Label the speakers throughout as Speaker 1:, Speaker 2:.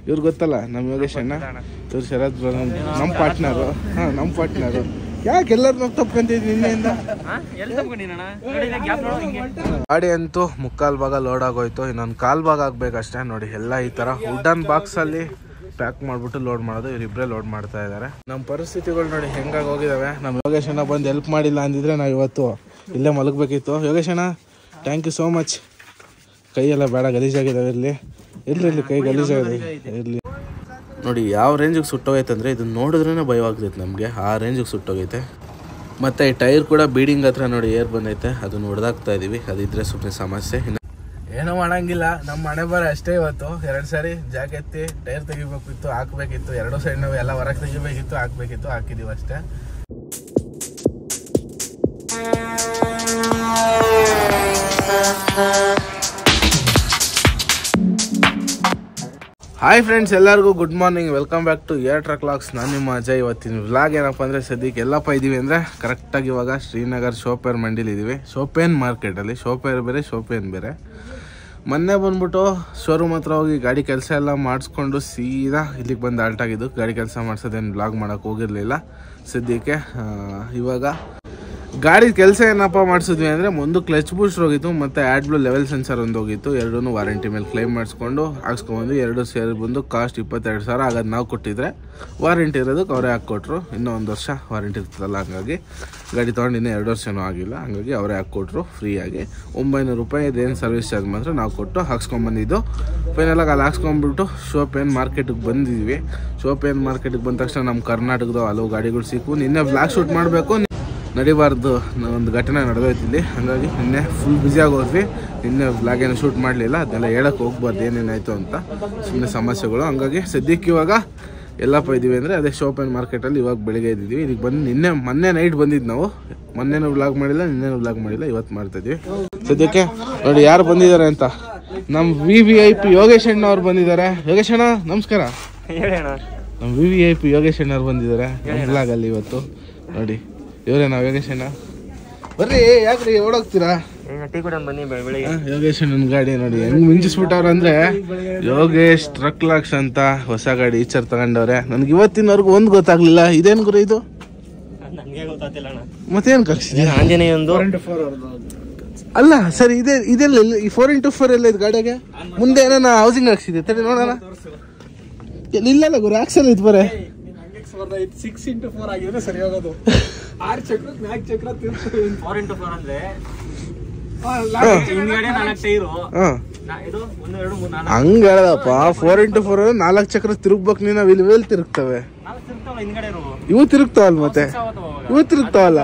Speaker 1: ಇವ್ರು ಗೊತ್ತಲ್ಲ ನಮ್ಮ ಯೋಗೇಶ್ ಅಣ್ಣ, ಇವ್ರು ಶರತ್ ನಮ್ಮ ಪಾರ್ಟ್ನರು. ನಮ್ಮ ಪಾರ್ಟ್ನರು. ಯಾಕೆ ಎಲ್ಲರೂ ತಪ್ಕೊಂತಿದ್ವಿ ನಿನ್ನೆಯಿಂದ? ಗಾಡಿ ಅಂತೂ ಮುಕ್ಕಾಲ್ ಭಾಗ ಲೋಡ್ ಆಗೋಯ್ತು, ಇನ್ನೊಂದು ಕಾಲ್ ಭಾಗ ಆಗ್ಬೇಕಷ್ಟೇ. ನೋಡಿ ಎಲ್ಲ ಈ ತರ ವುಡನ್ ಬಾಕ್ಸ್ ಅಲ್ಲಿ ಪ್ಯಾಕ್ ಮಾಡ್ಬಿಟ್ಟು ಲೋಡ್ ಮಾಡೋದು. ಇವರಿಬ್ಬರೇ ಲೋಡ್ ಮಾಡ್ತಾ ಇದ್ದಾರೆ. ನಮ್ಮ ಪರಿಸ್ಥಿತಿಗಳು ನೋಡಿ ಹೆಂಗಾಗಿ ಹೋಗಿದಾವೆ. ನಮ್ಮ ಯೋಗೇಶ್ ಅಣ್ಣ ಬಂದು ಹೆಲ್ಪ್ ಮಾಡಿಲ್ಲ ಅಂದಿದ್ರೆ ನಾವು ಇವತ್ತು ಇಲ್ಲೇ ಮಲಗಬೇಕಿತ್ತು. ಯೋಗೇಶ್ ಅಣ್ಣ ಥ್ಯಾಂಕ್ ಯು ಸೋ ಮಚ್. ಕೈಯೆಲ್ಲ ಬೇಡ, ಗಲೀಜಾಗಿದ್ದಾವೆ. ಇರಲಿ ಕೈ ಗಲೀಜಾಗಿದೆ ಇರಲಿ. ನೋಡಿ ಯಾವ ರೇಂಜಿಗೆ ಸುಟ್ಟೋಗೈತೆ ಅಂದರೆ ಇದನ್ನ ನೋಡಿದ್ರೇ ಭಯವಾಗ್ತೈತೆ ನಮಗೆ, ಆ ರೇಂಜಿಗೆ ಸುಟ್ಟೋಗೈತೆ. ಮತ್ತು ಈ ಟೈರ್ ಕೂಡ ಬೀಡಿಂಗ್ ಹತ್ರ ನೋಡಿ ಏರ್ ಬಂದೈತೆ, ಅದನ್ನು ಹೊಡೆದಾಕ್ತಾ ಇದ್ದೀವಿ. ಅದಿದ್ರೆ ಸುಮ್ಮನೆ ಸಮಸ್ಯೆ. ಏನೋ ಮಾಡಂಗಿಲ್ಲ, ನಮ್ಮ ಮನೆ ಬರ ಅಷ್ಟೇ. ಇವತ್ತು 2 ಸಾರಿ ಜಾಕ್ ಎತ್ತಿ ಟೈರ್ ತೆಗಿಬೇಕಿತ್ತು, ಹಾಕ್ಬೇಕಿತ್ತು. 2 ಸೈಡ್ ನಾವು ಎಲ್ಲ ಹೊರಗೆ ತೆಗಿಬೇಕಿತ್ತು, ಹಾಕ್ಬೇಕಿತ್ತು, ಹಾಕಿದ್ದೀವಿ ಅಷ್ಟೇ. ಹಾಯ್ ಫ್ರೆಂಡ್ಸ್, ಎಲ್ಲರಿಗೂ good morning. Welcome back to air truck vlogs. ನಾನು ನಿಮ್ಮ ಅಜಯ್. ಇವತ್ತಿನ ವ್ಲಾಗ್ ಏನಪ್ಪ ಅಂದರೆ ಸದ್ಯಕ್ಕೆ ಎಲ್ಲಪ್ಪ ಇದ್ದೀವಿ ಅಂದರೆ ಕರೆಕ್ಟಾಗಿ ಇವಾಗ ಶ್ರೀನಗರ್ ಶೋಪೇರ್ ಮಂಡಿಲಿ ಇದ್ದೀವಿ. ಶೋಪೇನ್ ಮಾರ್ಕೆಟಲ್ಲಿ. ಶೋಪೇರ್ ಬೇರೆ, ಶೋಪೇನ್ ಬೇರೆ. ಮೊನ್ನೆ ಬಂದ್ಬಿಟ್ಟು ಶೋರೂಮ್ ಹತ್ರ ಹೋಗಿ ಗಾಡಿ ಕೆಲಸ ಎಲ್ಲ ಮಾಡಿಸ್ಕೊಂಡು ಸೀದಾ ಇಲ್ಲಿಗೆ ಬಂದು ಆಲ್ಟಾಗಿದ್ದು. ಗಾಡಿ ಕೆಲಸ ಮಾಡಿಸೋದೇನು ವ್ಲಾಗ್ ಮಾಡೋಕ್ಕೆ ಹೋಗಿರಲಿಲ್ಲ ಸದ್ಯಕ್ಕೆ. ಇವಾಗ ಗಾಡಿ ಕೆಲಸ ಏನಪ್ಪ ಮಾಡಿಸಿದ್ವಿ ಅಂದರೆ ಒಂದು ಕ್ಲಚ್ ಬೂಸ್ಟರ್ ಹೋಗಿತ್ತು ಮತ್ತು ಆ್ಯಡ್ಬ್ಲೂ ಲೆವೆಲ್ ಸೆನ್ಸರ್ ಒಂದು ಹೋಗಿತ್ತು. ಎರಡೂ ವಾರಂಟಿ ಮೇಲೆ ಕ್ಲೈಮ್ ಮಾಡಿಸ್ಕೊಂಡು ಹಾಕ್ಸ್ಕೊಂಡ್ಬಂದು 2 ಸೇರಿ ಬಂದು ಕಾಸ್ಟ್ 22,000 ಆಗೋದು. ನಾವು ಕೊಟ್ಟಿದ್ರೆ ವಾರಂಟಿ ಇರೋದಕ್ಕೆ ಅವರೇ ಹಾಕ್ಕೊಟ್ರು. ಇನ್ನೂ 1 ವರ್ಷ ವಾರಂಟಿ ಇರ್ತದಲ್ಲ, ಹಂಗಾಗಿ ಗಾಡಿ ತೊಗೊಂಡು ಇನ್ನೂ 2 ವರ್ಷನೂ ಆಗಿಲ್ಲ, ಹಂಗಾಗಿ ಅವರೇ ಹಾಕ್ಕೊಟ್ರು ಫ್ರೀಯಾಗಿ. 900 ರೂಪಾಯಿ ಇದೇನು ಸರ್ವಿಸ್ ಚಾರ್ಜ್ ಮಾತ್ರ ನಾವು ಕೊಟ್ಟು ಹಾಕ್ಸ್ಕೊಂಡ್ಬಂದಿದ್ದು. ಫೈನಲಾಗಿ ಅಲ್ಲಿ ಹಾಕ್ಸ್ಕೊಂಡ್ಬಿಟ್ಟು ಶೋಪೇನ್ ಮಾರ್ಕೆಟಿಗೆ ಬಂದಿದ್ವಿ. ಶೋಪೇನ್ ಮಾರ್ಕೆಟಿಗೆ ಬಂದ ತಕ್ಷಣ ನಮ್ಮ ಕರ್ನಾಟಕದ ಹಲವು ಗಾಡಿಗಳು ಸಿಕ್ಕು. ನಿನ್ನೆ ವ್ಲಾಗ್ ಶೂಟ್ ಮಾಡಬೇಕು, ನಡಿಬಾರ್ದು ಒಂದು ಘಟನೆ ನಡೆದೋಯ್ತಿಲ್ಲಿ, ಹಾಗಾಗಿ ನಿನ್ನೆ ಫುಲ್ ಬ್ಯುಸಿಯಾಗಿ ಹೋದ್ವಿ. ನಿನ್ನೆ ವ್ಲಾಗ್ ಏನು ಶೂಟ್ ಮಾಡಲಿಲ್ಲ, ಅದೆಲ್ಲ ಹೇಳಕ್ಕೆ ಹೋಗ್ಬಾರ್ದು ಏನೇನಾಯಿತು ಅಂತ, ಸುಮ್ಮನೆ ಸಮಸ್ಯೆಗಳು. ಹಂಗಾಗಿ ಸದ್ಯಕ್ಕೆ ಇವಾಗ ಎಲ್ಲಪ್ಪ ಇದ್ದೀವಿ ಅಂದರೆ ಅದೇ ಶೋಪೇನ್ ಮಾರ್ಕೆಟಲ್ಲಿ ಇವಾಗ ಬೆಳಿಗ್ಗೆ ಇದ್ದೀವಿ. ಇದಕ್ಕೆ ಬಂದು ಮೊನ್ನೆ ನೈಟ್ ಬಂದಿದ್ದು ನಾವು. ಮೊನ್ನೆನೂ ವ್ಲಾಗ್ ಮಾಡಿಲ್ಲ, ನಿನ್ನೆನೂ ವ್ಲಾಗ್ ಮಾಡಿಲ್ಲ, ಇವತ್ತು ಮಾಡ್ತಾಯಿದ್ವಿ. ಸದ್ಯಕ್ಕೆ ನೋಡಿ ಯಾರು ಬಂದಿದ್ದಾರೆ ಅಂತ. ನಮ್ಮ VVIP ಯೋಗೇಶ್ ಅಣ್ಣ ಅವ್ರು ಬಂದಿದ್ದಾರೆ. ಯೋಗೇಶ್ ಅಣ್ಣ ನಮಸ್ಕಾರ. ನಮ್ಮ VVIP ಯೋಗೇಶ್ ಅಣ್ಣ ಅವ್ರು ಬಂದಿದ್ದಾರೆ ನಮ್ಮ ವ್ಲಾಗಲ್ಲಿ ಇವತ್ತು. ನೋಡಿ ಇವರೇ ನಾವು ಯೋಗೇಶ್ ಅಣ್ಣ. ಬರ್ರಿ, ಯಾಕ್ರಿ ಓಡೋಗ್ತೀರಾ? ಯೋಗೇಶ್ ಅಣ್ಣನ ಗಾಡಿ ನೋಡಿ ಹೆಂಗ್ ಮಿಂಚಿಸ್ಬಿಟ್ಟವ್ರ ಅಂದ್ರೆ, ಯೋಗೇಶ್ ಟ್ರಕ್ ಲಾಕ್ಸ್ ಅಂತ ಹೊಸ ಗಾಡಿ ಈಚರ್ ತಗೊಂಡವ್ರೆ. ನನ್ಗೆ ಇವತ್ತಿನವರೆಗೂ ಒಂದು ಗೊತ್ತಾಗ್ಲಿಲ್ಲ. ಇದೇನ್ ಗುರು ಇದು? ಮತ್ತೇನ್ ಕಳ್ಸಿದ್ಯಾ? ಅಲ್ಲ ಸರಿ, ಇದೆಲ್ಲ 4x4 ಎಲ್ಲ ಇದು ಗಾಡಿಗೆ ಮುಂದೆ ಏನ ಹೌಸಿಂಗ್ ಹಾಕ್ಸಿದೆ. ತಡಿ ನೋಡೋಣ. ಇಲ್ಲಲ್ಲ ಗುರು, ಆಕ್ಸಲ್ ಇದು ಬರೇ
Speaker 2: 6x4 ಆಗಿದ್ರೆ ಸರಿ ಹೋಗೋದು. 6 ಚಕ್ರ 4 ಚಕ್ರ 4x4 ಅಂದ್ರೆ
Speaker 1: ಹಂಗ ಹೇಳದಪ್ಪ. 4x4 4 ಚಕ್ರ ತಿರುಗ್ಬೇಕು. ನೀನು ಇವೆಲ್ಲಿ ತಿರುಗ್ತವೆ? ಇವು ತಿರುಗ್ತಾವಲ್ಲ, ಮತ್ತೆ ಇವು ತಿರುಗ್ತಾವಲ್ಲ.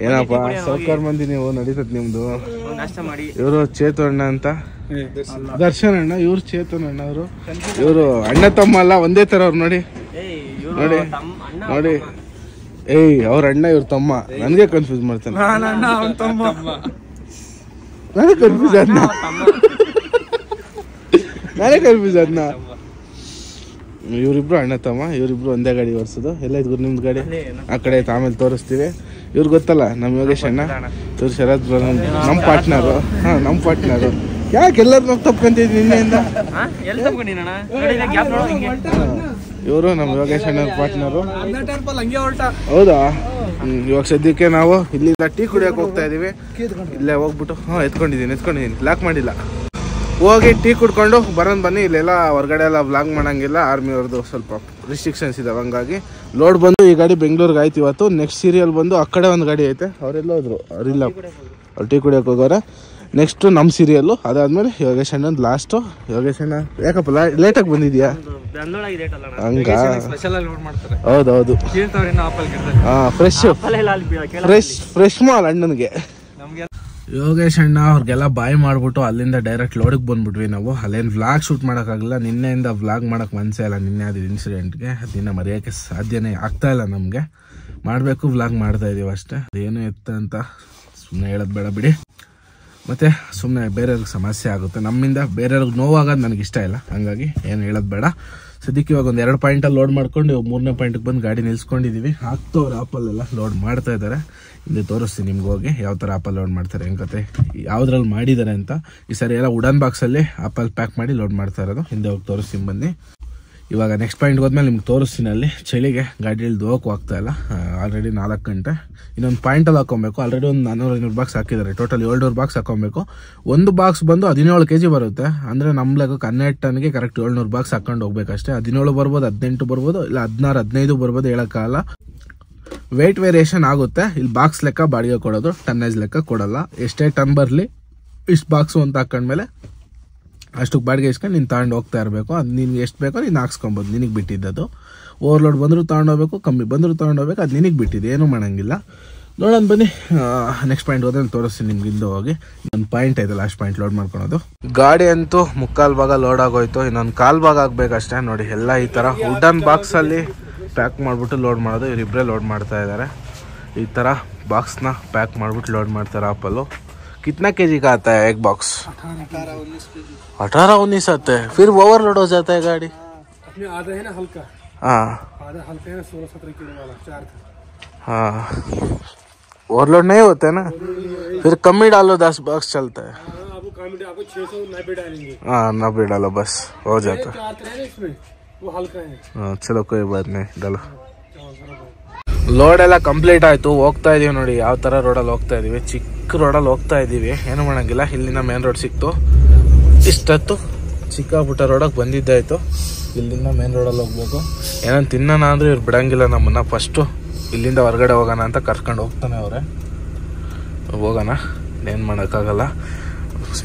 Speaker 1: ಏನಪ್ಪ ಸೌಕರ್ ಮಂದಿ ನೀವು, ನಡೀತದ ನಿಮ್ದು. ಇವರು ಚೇತು ಅಣ್ಣ ಅಂತ, ದರ್ಶನ್ ಅಣ್ಣ. ಇವ್ರು ಚೇತನ್ ಅಣ್ಣ. ಅವರು ಇವರು ಅಣ್ಣ ತಮ್ಮ ಅಲ್ಲ, ಒಂದೇ ತರ ಅವ್ರು. ನೋಡಿ ನೋಡಿ ನೋಡಿ, ಅವ್ರ ಅಣ್ಣ ಇವ್ರ ತಮ್ಮ. ನನ್ಗೆ ಕನ್ಫ್ಯೂಸ್ ಮಾಡ್ತಾನೆ. ನಾನೇ ಕನ್ಫ್ಯೂಸ್ ಅದನ್ನ. ಇವ್ರಿಬ್ರು ಅಣ್ಣ ತಮ್ಮ, ಇವರಿಬ್ರು ಒಂದೇ ಗಾಡಿ ಓಡಿಸೋದು. ಎಲ್ಲ ಇದ್ ನಿಮ್ದು ಗಾಡಿ ಆ ಕಡೆ ಆಮೇಲೆ ತೋರಿಸ್ತೀವಿ. ಇವ್ರು ಗೊತ್ತಲ್ಲ ನಮ್ಮ ಯೋಗೇಶ್ ಅಣ್ಣ, ಇವ್ರು ಶರತ್ ನಮ್ಮ ಪಾರ್ಟ್ನರು. ನಮ್ಮ ಪಾರ್ಟ್ನರು. ಯಾಕೆ ಎಲ್ಲರೂ ತಪ್ಕೊಂತಿದ್ವಿ ನಿನ್ನೆಯಿಂದ? ಇವರು ನಮ್ಮ ಯೋಗೇಶ್ ಅಣ್ಣ ಪಾರ್ಟ್ನರು. ಹೌದಾ? ಇವಾಗ ಸದ್ಯಕ್ಕೆ ನಾವು ಇಲ್ಲಿಂದ ಟೀ ಕುಡಿಯೋಕೆ ಹೋಗ್ತಾ ಇದೀವಿ. ಇಲ್ಲೇ ಹೋಗ್ಬಿಟ್ಟು ಎತ್ಕೊಂಡಿದ್ದೀನಿ ಲಾಕ್ ಮಾಡಿಲ್ಲ. ಹೋಗಿ ಟೀ ಕುಡ್ಕೊಂಡು ಬನ್ನಿ. ಇಲ್ಲೆಲ್ಲ ಹೊರಗಡೆ ಎಲ್ಲ ವ್ಲಾಗ್ ಮಾಡಂಗಿಲ್ಲ, ಆರ್ಮಿ ಅವ್ರದ್ದು ಸ್ವಲ್ಪ ರಿಸ್ಟ್ರಿಕ್ಷನ್ಸ್ ಇದಾವೆ. ಹಂಗಾಗಿ ಲೋಡ್ ಬಂದು ಈ ಗಾಡಿ ಬೆಂಗಳೂರಿಗೆ ಆಯ್ತು ಇವತ್ತು. ನೆಕ್ಸ್ಟ್ ಸೀರಿಯಲ್ ಬಂದು ಆ ಕಡೆ ಒಂದು ಗಾಡಿ ಐತೆ, ಅವರೆಲ್ಲ ಹೋದ್ರು, ಅವ್ರಿಲ್ಲ, ಅವ್ರು ಟೀ ಕುಡಿಯೋಕೆ ಹೋಗೋರೆ. ನೆಕ್ಸ್ಟ್ ನಮ್ಮ ಸೀರಿಯಲ್ಲು, ಅದಾದ್ಮೇಲೆ ಯೋಗೇಶ್ ಅಣ್ಣನ ಲಾಸ್ಟು. ಯೋಗೇಶ್ ಅಣ್ಣ ಯಾಕಪ್ಪ ಲೇಟಾಗಿ ಬಂದಿದ್ಯಾ? ಹಂಗ? ಹೌದೌದು. ಫ್ರೆಶ್ ಮಾಲ್ ಅಣ್ಣನಿಗೆ. ಯೋಗೇಶ್ ಅಣ್ಣ ಅವ್ರಿಗೆಲ್ಲ ಬಾಯ್ ಮಾಡ್ಬಿಟ್ಟು ಅಲ್ಲಿಂದ ಡೈರೆಕ್ಟ್ ಲೋಡಿಗೆ ಬಂದ್ಬಿಟ್ವಿ ನಾವು. ಅಲ್ಲೇನು ವ್ಲಾಗ್ ಶೂಟ್ ಮಾಡೋಕ್ಕಾಗಲ್ಲ. ನಿನ್ನೆಯಿಂದ ವ್ಲಾಗ್ ಮಾಡೋಕೆ ಮನಸ್ಸೇ ಇಲ್ಲ. ನಿನ್ನೆ ಆದ ಇನ್ಸಿಡೆಂಟ್ಗೆ ಅದನ್ನ ಮರೆಯೋಕ್ಕೆ ಸಾಧ್ಯನೇ ಆಗ್ತಾ ಇಲ್ಲ ನಮಗೆ. ಮಾಡಬೇಕು, ವ್ಲಾಗ್ ಮಾಡ್ತಾ ಇದೀವಿ ಅಷ್ಟೇ. ಏನು ಎತ್ತ ಅಂತ ಸುಮ್ಮನೆ ಹೇಳೋದು ಬೇಡ ಬಿಡಿ. ಮತ್ತು ಸುಮ್ಮನೆ ಬೇರೆಯವ್ರಿಗೆ ಸಮಸ್ಯೆ ಆಗುತ್ತೆ. ನಮ್ಮಿಂದ ಬೇರೆಯವ್ರಿಗೆ ನೋವಾಗೋದು ನನಗೆ ಇಷ್ಟ ಇಲ್ಲ, ಹಂಗಾಗಿ ಏನು ಹೇಳೋದು ಬೇಡ. ಸದ್ಯಕ್ಕೆ ಇವಾಗ ಒಂದು 2 ಪಾಯಿಂಟಲ್ಲಿ ಲೋಡ್ ಮಾಡ್ಕೊಂಡು ಇವಾಗ 3ನೇ ಪಾಯಿಂಟ್ಗೆ ಬಂದು ಗಾಡಿ ನಿಲ್ಸ್ಕೊಂಡಿದ್ದೀವಿ. ಆಗ್ತವ್ರು ಆಪಲ್ಲೆಲ್ಲ ಲೋಡ್ ಮಾಡ್ತಾ ಇದ್ದಾರೆ. ಹಿಂದೆ ತೋರಿಸ್ತೀನಿ ನಿಮ್ಗೆ ಹೋಗಿ ಯಾವ ಥರ ಆಪಲ್ ಲೋಡ್ ಮಾಡ್ತಾರೆ, ಹೆಂಗ್ ಕತೆ, ಯಾವ್ದ್ರಲ್ಲಿ ಮಾಡಿದ್ದಾರೆ ಅಂತ. ಈ ಸರಿ ಎಲ್ಲ ವುಡನ್ ಬಾಕ್ಸಲ್ಲಿ ಆಪಲ್ ಪ್ಯಾಕ್ ಮಾಡಿ ಲೋಡ್ ಮಾಡ್ತಾ ಇರೋದು. ಹಿಂದೆ ಹೋಗಿ ತೋರಿಸ್ತೀನಿ ಬನ್ನಿ. ಇವಾಗ ನೆಕ್ಸ್ಟ್ ಪಾಯಿಂಟ್ಗೆ ಹೋದ್ಮೇಲೆ ನಿಮ್ಗೆ ತೋರಿಸ್ತೀನಿ. ಅಲ್ಲಿ ಚಳಿಗೆ ಗಾಡಿ ಇಳಿದು ಹೋಗಕ್ಕೂ ಆಗ್ತಾ ಇಲ್ಲ. ಆಲ್ರೆಡಿ 4 ಗಂಟೆ. ಇನ್ನೊಂದು ಪಾಯಿಂಟಲ್ಲಿ ಹಾಕೊಬೇಕು. ಆಲ್ರೆಡಿ ಒಂದು 400-500 ಬಾಕ್ಸ್ ಹಾಕಿದ್ದಾರೆ. ಟೋಟಲ್ 700 ಬಾಕ್ಸ್ ಹಾಕೊಬೇಕು. ಒಂದು ಬಾಕ್ಸ್ ಬಂದು 17 kg ಬರುತ್ತೆ. ಅಂದರೆ ನಮ್ಮ ಲೆಕ್ಕಕ್ಕೆ 12 ಟನ್ಗೆ ಕರೆಕ್ಟ್ 700 ಬಾಕ್ಸ್ ಹಾಕೊಂಡು ಹೋಗ್ಬೇಕಷ್ಟೇ. 17 ಬರ್ಬೋದು, 18 ಬರ್ಬೋದು, ಇಲ್ಲ 16, 15 ಬರ್ಬೋದು, ಹೇಳೋಕ್ಕಾಗಲ್ಲ. ವೆಯ್ಟ್ ವೇರಿಯೇಷನ್ ಆಗುತ್ತೆ. ಇಲ್ಲಿ ಬಾಕ್ಸ್ ಲೆಕ್ಕ ಬಾಡಿಗೆ ಕೊಡೋದು, ಟನ್ನೇಜ್ ಲೆಕ್ಕ ಕೊಡಲ್ಲ. ಎಷ್ಟೇ ಟನ್ ಬರಲಿ ಇಷ್ಟು ಬಾಕ್ಸು ಅಂತ ಹಾಕೊಂಡ್ಮೇಲೆ ಅಷ್ಟಕ್ಕೆ ಬಾಡಿಗೆ ಇಸ್ಕೊಂಡು ನೀನು ತಗೊಂಡು ಹೋಗ್ತಾ ಇರಬೇಕು. ಅದು ನಿನ್ಗೆ ಎಷ್ಟು ಬೇಕೋ ನೀನು ಹಾಕ್ಸ್ಕೊಬೋದು, ನಿನಗೆ ಬಿಟ್ಟಿದ್ದದು. ಓವರ್ಲೋಡ್ ಬಂದರೂ ತೊಗೊಂಡೋಗ್ಬೇಕು, ಕಮ್ಮಿ ಬಂದರೂ ತೊಗೊಂಡೋಗ್ಬೇಕು, ಅದು ನಿನಗೆ ಬಿಟ್ಟಿದ್ದು, ಏನೂ ಮಾಡೋಂಗಿಲ್ಲ. ನೋಡೋಣ ಬನ್ನಿ. ನೆಕ್ಸ್ಟ್ ಪಾಯಿಂಟ್ ಹೋದ್ರೆ ತೋರಿಸ್ತೀನಿ ನಿಮ್ಗೆ. ಹಿಂದೆ ಹೋಗಿ ಒಂದು ಪಾಯಿಂಟ್ ಐತೆ, ಲಾಸ್ಟ್ ಪಾಯಿಂಟ್ ಲೋಡ್ ಮಾಡ್ಕೊಳೋದು. ಗಾಡಿ ಅಂತೂ 3/4 ಭಾಗ ಲೋಡ್ ಆಗೋಯ್ತು. ಇನ್ನೊಂದು 1/4 ಭಾಗ ಆಗಬೇಕಷ್ಟೇ. ನೋಡಿ ಎಲ್ಲ ಈ ಥರ ವುಡನ್ ಬಾಕ್ಸಲ್ಲಿ ಪ್ಯಾಕ್ ಮಾಡಿಬಿಟ್ಟು ಲೋಡ್ ಮಾಡೋದು. ಇವರಿಬ್ಬರೇ ಲೋಡ್ ಮಾಡ್ತಾ ಇದ್ದಾರೆ. ಈ ಥರ ಬಾಕ್ಸ್ನ ಪ್ಯಾಕ್ ಮಾಡಿಬಿಟ್ಟು ಲೋಡ್ ಮಾಡ್ತಾರೆ ಆಪಲ್ಲು. कितना केजी का आता है एक बॉक्स? 18-19 आते हैं. फिर ओवरलोड हो जाता है गाड़ी.
Speaker 2: अपने आधा है ना हल्का,
Speaker 1: हाँ
Speaker 2: आधा हल्का है ना 16-17 किलो वाला 4 था.
Speaker 1: हाँ, ओवरलोड नहीं होता है ना. फिर कम ही डालो, 10 बॉक्स चलता है.
Speaker 2: आपको कम आपको 690 डालेंगे.
Speaker 1: हाँ 90 डालो बस हो जाता है.
Speaker 2: 4 है ना इसमें, वो हल्का है.
Speaker 1: हाँ चलो कोई बात नहीं, डालो. ಲೋಡ್ ಎಲ್ಲ ಕಂಪ್ಲೀಟ್ ಆಯಿತು. ಹೋಗ್ತಾ ಇದೀವಿ ನೋಡಿ ಯಾವ ಥರ ರೋಡಲ್ಲಿ ಹೋಗ್ತಾ ಇದೀವಿ. ಚಿಕ್ಕ ರೋಡಲ್ಲಿ ಹೋಗ್ತಾ ಇದ್ದೀವಿ, ಏನು ಮಾಡೋಂಗಿಲ್ಲ. ಇಲ್ಲಿಂದ ಮೇನ್ ರೋಡ್ ಸಿಕ್ತು. ಇಷ್ಟತ್ತು ಚಿಕ್ಕ ಪುಟ್ಟ ರೋಡಕ್ಕೆ ಬಂದಿದ್ದಾಯಿತು. ಇಲ್ಲಿಂದ ಮೇನ್ ರೋಡಲ್ಲಿ ಹೋಗ್ಬೇಕು. ಏನಂತ ತಿನ್ನೋಣ ಅಂದರೆ ಇವ್ರು ಬಿಡಂಗಿಲ್ಲ ನಮ್ಮನ್ನು. ಫಸ್ಟು ಇಲ್ಲಿಂದ ಹೊರಗಡೆ ಹೋಗೋಣ ಅಂತ ಕರ್ಕೊಂಡು ಹೋಗ್ತಾನೆ ಅವರೇ. ಹೋಗೋಣ, ಏನು ಮಾಡೋಕ್ಕಾಗಲ್ಲ.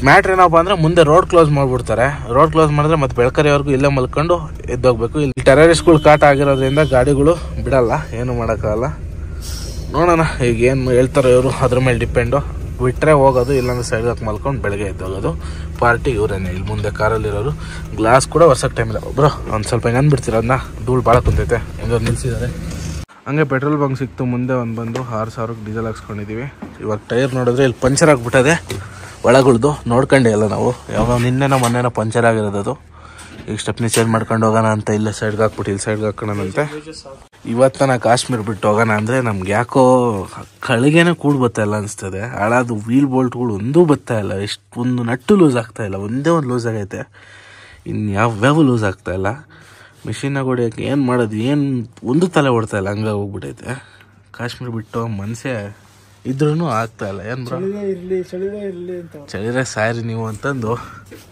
Speaker 1: ಮ್ಯಾಟ್ರ್ ಏನಪ್ಪ ಅಂದರೆ ಮುಂದೆ ರೋಡ್ ಕ್ಲೋಸ್ ಮಾಡಿಬಿಡ್ತಾರೆ. ರೋಡ್ ಕ್ಲೋಸ್ ಮಾಡಿದ್ರೆ ಮತ್ತೆ ಬೆಳಕರಿವರೆಗೂ ಇಲ್ಲೇ ಮಲ್ಕೊಂಡು ಎದ್ದೋಗ್ಬೇಕು. ಇಲ್ಲಿ ಟೆರರಿಸ್ಟ್ಗಳು ಕಾಟ ಆಗಿರೋದ್ರಿಂದ ಗಾಡಿಗಳು ಬಿಡಲ್ಲ, ಏನು ಮಾಡೋಕ್ಕಾಗಲ್ಲ. ನೋಡೋಣ ಈಗ ಏನು ಹೇಳ್ತಾರೋ ಇವರು, ಅದ್ರ ಮೇಲೆ ಡಿಪೆಂಡು. ಬಿಟ್ಟರೆ ಹೋಗೋದು, ಇಲ್ಲಾಂದ್ರೆ ಸೈಡ್ಗೆ ಹಾಕಿ ಮಲ್ಕೊಂಡು ಬೆಳಗ್ಗೆ ಎದ್ದೋಗೋದು. ಪಾರ್ಟಿ ಇವರೇನೆ ಇಲ್ಲಿ ಮುಂದೆ ಕಾರಲ್ಲಿರೋರು. ಗ್ಲಾಸ್ ಕೂಡ ವರ್ಷಕ್ಕೆ ಟೈಮ್ ಇಲ್ಲ. ಒಬ್ಬರು ಒಂದು ಸ್ವಲ್ಪ ಹೆಂಗೆ ಅಂದ್ಬಿಡ್ತೀರ, ಅದನ್ನ ಧೂಳು ಭಾಳ ಕುಂತೈತೆ. ಹೆಂಗೋ ನಿಲ್ಸಿದ್ದಾರೆ. ಹಂಗೆ ಪೆಟ್ರೋಲ್ ಬಂಕ್ ಸಿಕ್ತು ಮುಂದೆ. ಒಂದು ಬಂದು 6000ಕ್ಕೆ ಡೀಸೆಲ್ ಹಾಕ್ಸ್ಕೊಂಡಿದ್ದೀವಿ. ಇವಾಗ ಟೈರ್ ನೋಡಿದ್ರೆ ಇಲ್ಲಿ ಪಂಚರ್ ಆಗಿಬಿಟ್ಟದೆ ಒಳಗುಳ್ದು. ನೋಡ್ಕೊಂಡೆ ಎಲ್ಲ ನಾವು, ಯಾವಾಗ ನಿನ್ನೆನೋ ಮೊನ್ನೆನೋ ಪಂಚರ್ ಆಗಿರೋದು ಅದು. ಈಗ ಸ್ಟೆಪ್ನಿ ಚೇಂಜ್ ಮಾಡ್ಕೊಂಡು ಹೋಗೋಣ ಅಂತ ಇಲ್ಲೇ ಸೈಡ್ಗೆ ಹಾಕ್ಬಿಟ್ಟು ಇಲ್ಲಿ ಸೈಡ್ಗೆ ಹಾಕೋಣಂತೆ. ಇವತ್ತು ನಾ ಕಾಶ್ಮೀರ್ ಬಿಟ್ಟು ಹೋಗೋಣ ಅಂದರೆ ನಮ್ಗೆ ಯಾಕೋ ಕಳಿಗೆನೇ ಕೂಡ್ ಬರ್ತಾ ಇಲ್ಲ ಅನಿಸ್ತದೆ. ಹಾಳಾದು ವೀಲ್ ಬೋಲ್ಟ್ಗಳು ಒಂದೂ ಬರ್ತಾ ಇಲ್ಲ. ಒಂದು ನಟ್ಟು ಲೂಸ್ ಆಗ್ತಾ ಇಲ್ಲ, ಒಂದೇ ಒಂದು ಲೂಸ್ ಆಗೈತೆ. ಇನ್ನು ಯಾವ್ಯಾವ ಲೂಸ್ ಆಗ್ತಾ ಇಲ್ಲ. ಮಿಷಿನಾಗ ಹೊಡಿಯೋಕೆ ಏನು ಮಾಡೋದು, ಏನು ಒಂದು ತಲೆ ಓಡ್ತಾ ಇಲ್ಲ, ಹಂಗೆ ಹೋಗ್ಬಿಟ್ಟೈತೆ. ಕಾಶ್ಮೀರ್ ಬಿಟ್ಟು ಮನಸ್ಸೇ ಇದ್ರೂ ಆಗ್ತಾ ಇಲ್ಲ. ಏನು ಬ್ರೋ, ಚಳಿರೇ ಸಾರಿ ನೀವು ಅಂತಂದು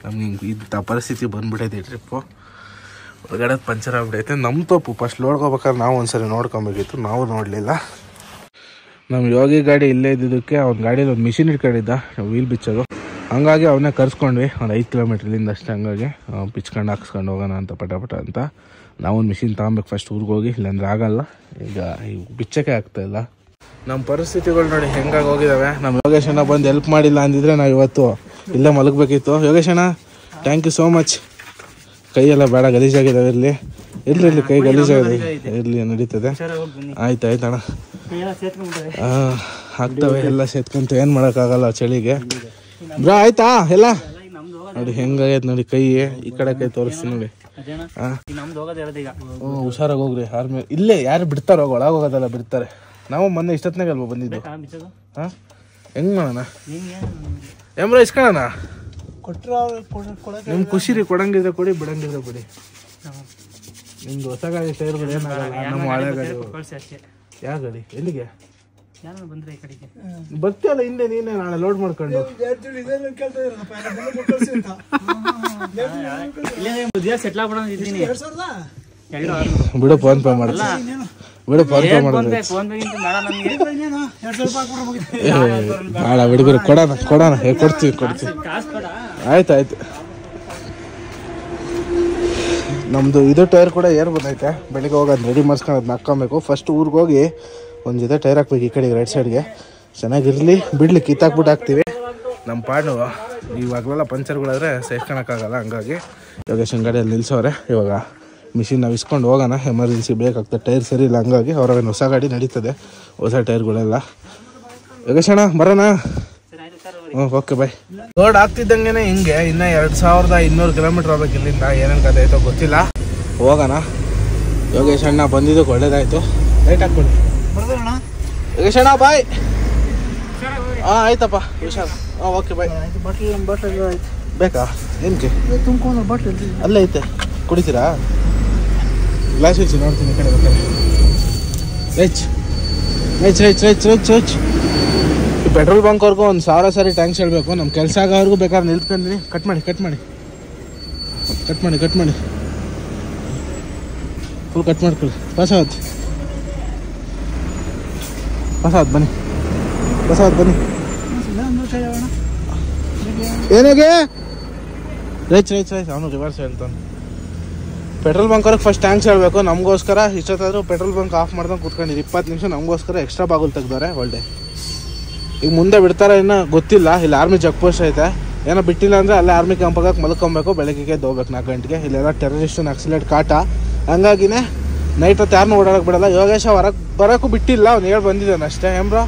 Speaker 1: ನಮ್ಗೆ ಹಿಂಗೆ ಇಂಥ ಪರಿಸ್ಥಿತಿ ಬಂದ್ಬಿಟ್ಟೈತೆ. ಟ್ರಿಪ್ಪು ಹೊರಗಡೆ ಪಂಚರ್ ಆಗ್ಬಿಟ್ಟೈತೆ. ನಮ್ಮ ತಪ್ಪು. ಫಸ್ಟ್ ನೋಡ್ಕೋಬೇಕಾದ್ರೆ ನಾವು ಒಂದ್ಸರಿ ನೋಡ್ಕೊಬೇಕಿತ್ತು, ನಾವು ನೋಡಲಿಲ್ಲ. ನಮ್ಮ ಯೋಗಿ ಗಾಡಿ ಇಲ್ಲೇ ಇದ್ದಿದ್ದಕ್ಕೆ ಅವ್ನ ಗಾಡಿಯಲ್ಲಿ ಒಂದು ಮಿಷಿನ್ ಇಟ್ಕೊಂಡಿದ್ದ ವೀಲ್ ಬಿಚ್ಚೋದು. ಹಂಗಾಗಿ ಅವನ್ನೇ ಕರ್ಸ್ಕೊಂಡ್ವಿ ಒಂದು 5 ಕಿಲೋಮೀಟ್ರ್ ಇಲ್ಲಿಂದ ಅಷ್ಟೇ. ಹಂಗಾಗಿ ಬಿಚ್ಕೊಂಡು ಹಾಕ್ಸ್ಕೊಂಡು ಹೋಗೋಣ ಅಂತ ಪಟ ಅಂತ ನಾವೊಂದು ಮಿಷಿನ್ ತಗೊಬೇಕು ಫಸ್ಟ್ ಊರಿಗೆ ಹೋಗಿ, ಇಲ್ಲಾಂದ್ರೆ ಆಗಲ್ಲ. ಈಗ ಬಿಚ್ಚಕ್ಕೆ ಆಗ್ತಾಯಿಲ್ಲ. ನಮ್ಮ ಪರಿಸ್ಥಿತಿಗಳು ನೋಡಿ ಹೆಂಗಾಗಿ ಹೋಗಿದ್ದಾವೆ. ನಮ್ಮ ಯೋಗೇಶಣ್ಣ ಬಂದು ಹೆಲ್ಪ್ ಮಾಡಿಲ್ಲ ಅಂದಿದ್ರೆ ನಾವು ಇವತ್ತು ಇಲ್ಲೇ ಮಲಗಬೇಕಿತ್ತು. ಯೋಗೇಶಣ್ಣ ಥ್ಯಾಂಕ್ ಯು ಸೋ ಮಚ್. ಕೈಯೆಲ್ಲ ಬೇಡ, ಗಲೀಜಾಗಿದ್ದಾವೆ. ಇರಲಿ ಕೈ ಗಲೀಜಾಗಿದೆ, ಇರಲಿ ನಡೀತದೆ. ಆಯ್ತು ಅಣ್ಣ. ಆಗ್ತವೆ ಎಲ್ಲ ಸೇತ್ಕೊಂತ, ಏನು ಮಾಡೋಕ್ಕಾಗಲ್ಲ ಚಳಿಗೆ. ಬ್ರಾ ಆಯ್ತಾ ಎಲ್ಲ ನೋಡಿ ಹೆಂಗಾಗೈತೆ ನೋಡಿ ಕೈ. ಈ ಕಡೆ ಕೈ ತೋರಿಸ್ತೀನಿ ನೋಡಿ. ಹುಷಾರಾಗಿ ಹೋಗ್ರಿ. ಯಾರ ಮೇಲೆ ಇಲ್ಲೇ ಯಾರು ಬಿಡ್ತಾರೋ ಒಳಗೆ ಹೋಗೋದಲ್ಲ, ಬಿಡ್ತಾರೆ. ನಾವು ಮೊನ್ನೆ ಇಷ್ಟೊತ್ತಿನಾಗ ಅಲ್ವಾ ಬಂದಿದ್ದು. ಹಾಂ ಹೆಂಗೆ ಮಾಡೋಣ? ಏಮ್ರ ಇಸ್ಕೊಳ್ಳೋಣ. ನಿಮ್ಮ ಖುಷಿ ರೀ, ಕೊಡಂಗಿದ್ರೆ ಕೊಡಿ, ಬಿಡಂಗಿದ್ರೆ ಕೊಡಿ. ನಿಮ್ದು ಹೊಸ ಗಾಡಿ ಟೈರ್ಗಳು ಏನಾಗಲ್ಲ. ನಮ್ಮ ಹಳೆ ಗಾಡಿ. ಯಾವ ಗಾಡಿ? ಎಲ್ಲಿಗೆ ಬರ್ತೀಯಲ್ಲ ಹಿಂದೆ ನೀನೇ, ನಾಳೆ ಲೋಡ್ ಮಾಡ್ಕೊಂಡು. ಬಿಡು ಫೋನ್ ಪೇ ಮಾಡ್ತೀನಿ. ಬಿಡು ಫೋನ್ ಪೇ ಮಾಡಿದ್ರೆ ಬೇಡ ಬಿಡು. ಕೊಡೋಣ ಕೊಡ್ತೀವಿ. ಆಯ್ತು. ನಮ್ಮದು ಇದು ಟೈರ್ ಕೂಡ ಏರ್ ಬಂದೈತೆ. ಬೆಳಿಗ್ಗೆ ಹೋಗಿ ಅದು ರೆಡಿ ಮಾಡಿಸ್ಕೊಂಡು ಅದನ್ನ ಹಾಕ್ಕೊಬೇಕು. ಫಸ್ಟ್ ಊರಿಗೆ ಹೋಗಿ ಒಂದು ಜೊತೆ ಟೈರ್ ಹಾಕ್ಬೇಕು ಈ ಕಡೆಗೆ, ರೈಟ್ ಸೈಡ್ಗೆ. ಚೆನ್ನಾಗಿರಲಿ ಬಿಡಲಿ, ಕಿತ್ತಾಕ್ಬಿಟ್ಟು ಹಾಕ್ತೀವಿ. ನಮ್ಮ ಪಾಡು ಇವಾಗಲೆಲ್ಲ ಪಂಚರ್ಗಳಾದರೆ ಸೇರ್ಕೊಳಕ್ಕಾಗಲ್ಲ. ಹಂಗಾಗಿ ಯೋಗೇಶನ್ ಗಾಡಿಯಲ್ಲಿ ನಿಲ್ಸೋರೆ. ಇವಾಗ ಮಿಷಿನ್ ನಾವು ಇಸ್ಕೊಂಡು ಹೋಗೋಣ. ಎಮರ್ಜೆನ್ಸಿ ಬೇಕಾಗ್ತದೆ, ಟೈರ್ ಸರಿ ಇಲ್ಲ. ಹಂಗಾಗಿ ಅವ್ರವೇನು ಹೊಸ ಗಾಡಿ ನಡೀತದೆ, ಹೊಸ ಟೈರ್ಗಳೆಲ್ಲ. ಯೋಗೇಶಣ್ಣ ಬರೋಣ. Okay bye. ಲೋಡ್ ಆಗ್ತಿದ್ದಂಗೆ ಹಿಂಗೆ ಇನ್ನೂ 2200 ಕಿಲೋಮೀಟ್ರ್ ಹೋಗ್ಬೇಕು ಇಲ್ಲಿಂದ. ಏನೇನು ಕತೆ ಆಯ್ತೋ ಗೊತ್ತಿಲ್ಲ. ಹೋಗೋಣ. ಯೋಗೇಶ್ ಅಣ್ಣ ಬಂದಿದ್ದಕ್ಕೆ ಒಳ್ಳೇದಾಯ್ತು. ಲೈಟ್ ಹಾಕ್ಬಿಡಿ ಯೋಗೇಶ್ ಅಣ್ಣ, ಬಾಯ್. ಹಾಂ ಆಯ್ತಪ್ಪ, ಹುಷಾರು. ಹಾಂ ಓಕೆ ಬಾಯ್. ಬಾಟ್ಲ್ ಆಯ್ತು. ಬೇಕಾ ಏನಕ್ಕೆ? ತುಂಬ್ಕೊಂಡು ಬಾಟ್ಲ್ ಅಲ್ಲೇ ಐತೆ, ಕುಡಿತೀರಾ? ಗ್ಲಾಸ್ ಹೆಚ್ಚು ನೋಡ್ತೀನಿ ಕಡೆ ಬೇಕಾದ್ರೆ. ರೆಚ್ ಈ ಪೆಟ್ರೋಲ್ ಬಂಕ್ವರೆಗೂ ಒಂದು 1000 ಸಾರಿ ಟ್ಯಾಂಕ್ಸ್ ಹೇಳಬೇಕು. ನಮ್ಮ ಕೆಲಸ ಆಗೋವರೆಗೂ ಬೇಕಾದ್ರೆ ನಿಲ್ತ್ಕೊಂತೀನಿ. ಕಟ್ ಮಾಡಿ ಫುಲ್ ಕಟ್ ಮಾಡ್ಕೊಳ್ಳಿ. ಬನ್ನಿ ಏನಾಗೆ ರೈಚ್ ಅವನು ರಿವರ್ಸ್ ಹೇಳ್ತಾನೆ. ಪೆಟ್ರೋಲ್ ಬಂಕ್ವರೆಗೆ ಫಸ್ಟ್ ಟ್ಯಾಂಕ್ಸ್ ಹೇಳಬೇಕು. ನಮಗೋಸ್ಕರ ಇಷ್ಟೊತ್ತಾದರೂ ಪೆಟ್ರೋಲ್ ಬಂಕ್ ಆಫ್ ಮಾಡ್ದಂಗೆ ಕೂತ್ಕೊಂಡಿರಿ. 20 ನಿಮಿಷ ನಮಗೋಸ್ಕರ ಎಕ್ಸ್ಟ್ರಾ ಬಾಗಿಲು ತೆಗ್ದವ್ರೆ ಒಳ್ಳೆ. ಈಗ ಮುಂದೆ ಬಿಡ್ತಾರೆ ಇನ್ನೂ ಗೊತ್ತಿಲ್ಲ. ಇಲ್ಲಿ ಆರ್ಮಿ ಚೆಕ್ ಪೋಸ್ಟ್ ಐತೆ. ಏನೋ ಬಿಟ್ಟಿಲ್ಲ ಅಂದರೆ ಅಲ್ಲೇ ಆರ್ಮಿ ಕ್ಯಾಂಪಾಗಕ್ಕೆ ಮಲ್ಕೊಬೇಕು. ಬೆಳಗ್ಗೆ ಹೋಗ್ಬೇಕು 4 ಗಂಟೆಗೆ. ಇಲ್ಲೆಲ್ಲ ಟೆರರಿಸ್ಟ್ ನಕ್ಸಲೇಟ್ ಕಾಟ. ಹಂಗಾಗಿನೇ ನೈಟ್ ಹೊತ್ತು ಯಾರನ್ನೂ ಓಡಾಡಕ್ಕೆ ಬಿಡಲ್ಲ. ಯೋಗೇಶ ಹೊರಗೆ ಬರೋಕ್ಕೂ ಬಿಟ್ಟಿಲ್ಲ. ಅವ್ನು ಹೇಳಿ ಬಂದಿದ್ದಾನೆ ಅಷ್ಟೇ. ಏಮ್ರ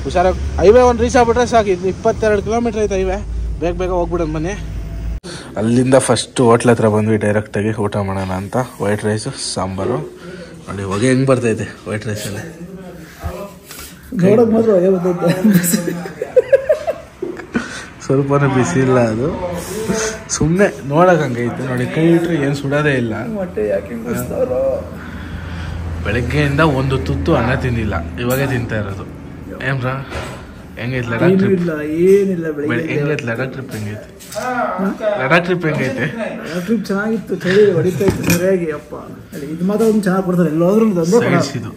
Speaker 1: ಹುಷಾರಾಗಿ ಹೈವೇ ಒಂದು ರೀಚ್ ಆಗ್ಬಿಟ್ರೆ ಸಾಕು. ಇದು 22 ಕಿಲೋಮೀಟ್ರ್ ಐತೆ ಹೈವೇ. ಬೇಗ ಹೋಗ್ಬಿಡೋಣ ಬನ್ನಿ. ಅಲ್ಲಿಂದ ಫಸ್ಟ್ ಹೋಟ್ಲ್ ಹತ್ರ ಬಂದ್ವಿ ಡೈರೆಕ್ಟಾಗಿ ಊಟ ಮಾಡೋಣ ಅಂತ. ವೈಟ್ ರೈಸು ಸಾಂಬಾರು ನೋಡಿ. ಹೊಗೆ ಹೆಂಗೆ ಬರ್ತೈತೆ ವೈಟ್ ರೈಸಲ್ಲಿ. ಸ್ವಲ್ಪನೂ ಬಿಸಿ ಇಲ್ಲ. ಅದು ಸುಮ್ಮನೆ ನೋಡಕ್ ಹಂಗೈತೆ ನೋಡಿ. ಕೈ ಇಟ್ರೆ ಏನು ಸುಡೋದೇ ಇಲ್ಲ. ಬೆಳಗ್ಗೆಯಿಂದ ಒಂದು ತುತ್ತು ಅನ್ನ ತಿಂದಿಲ್ಲ. ಇವಾಗೇ ತಿಂತಾ ಇರೋದು. ಏನ್ರಾ ಹೆಂಗೈತೆ ಲಡಾಖ್ ಟ್ರಿಪ್? ಹೆಂಗೈತೆ ಲಡಾಖ್ ಟ್ರಿಪ್? ಲಡಾಖ್ ಟ್ರಿಪ್ ಹೆಂಗೈತೆ?
Speaker 2: ಟ್ರಿಪ್ ಚೆನ್ನಾಗಿತ್ತು. ಚಳಿ ಹೊಡಿತಾ ಇತ್ತು ಸರಿಯಾಗಿ. ಅಪ್ಪ ಇದು ಮಾತ್ರ ಒಂದು ಚೆನ್ನಾಗಿ ಕೊಡ್ತಾರೆ. ಎಲ್ಲೋದ್ರೂ
Speaker 1: ಇದು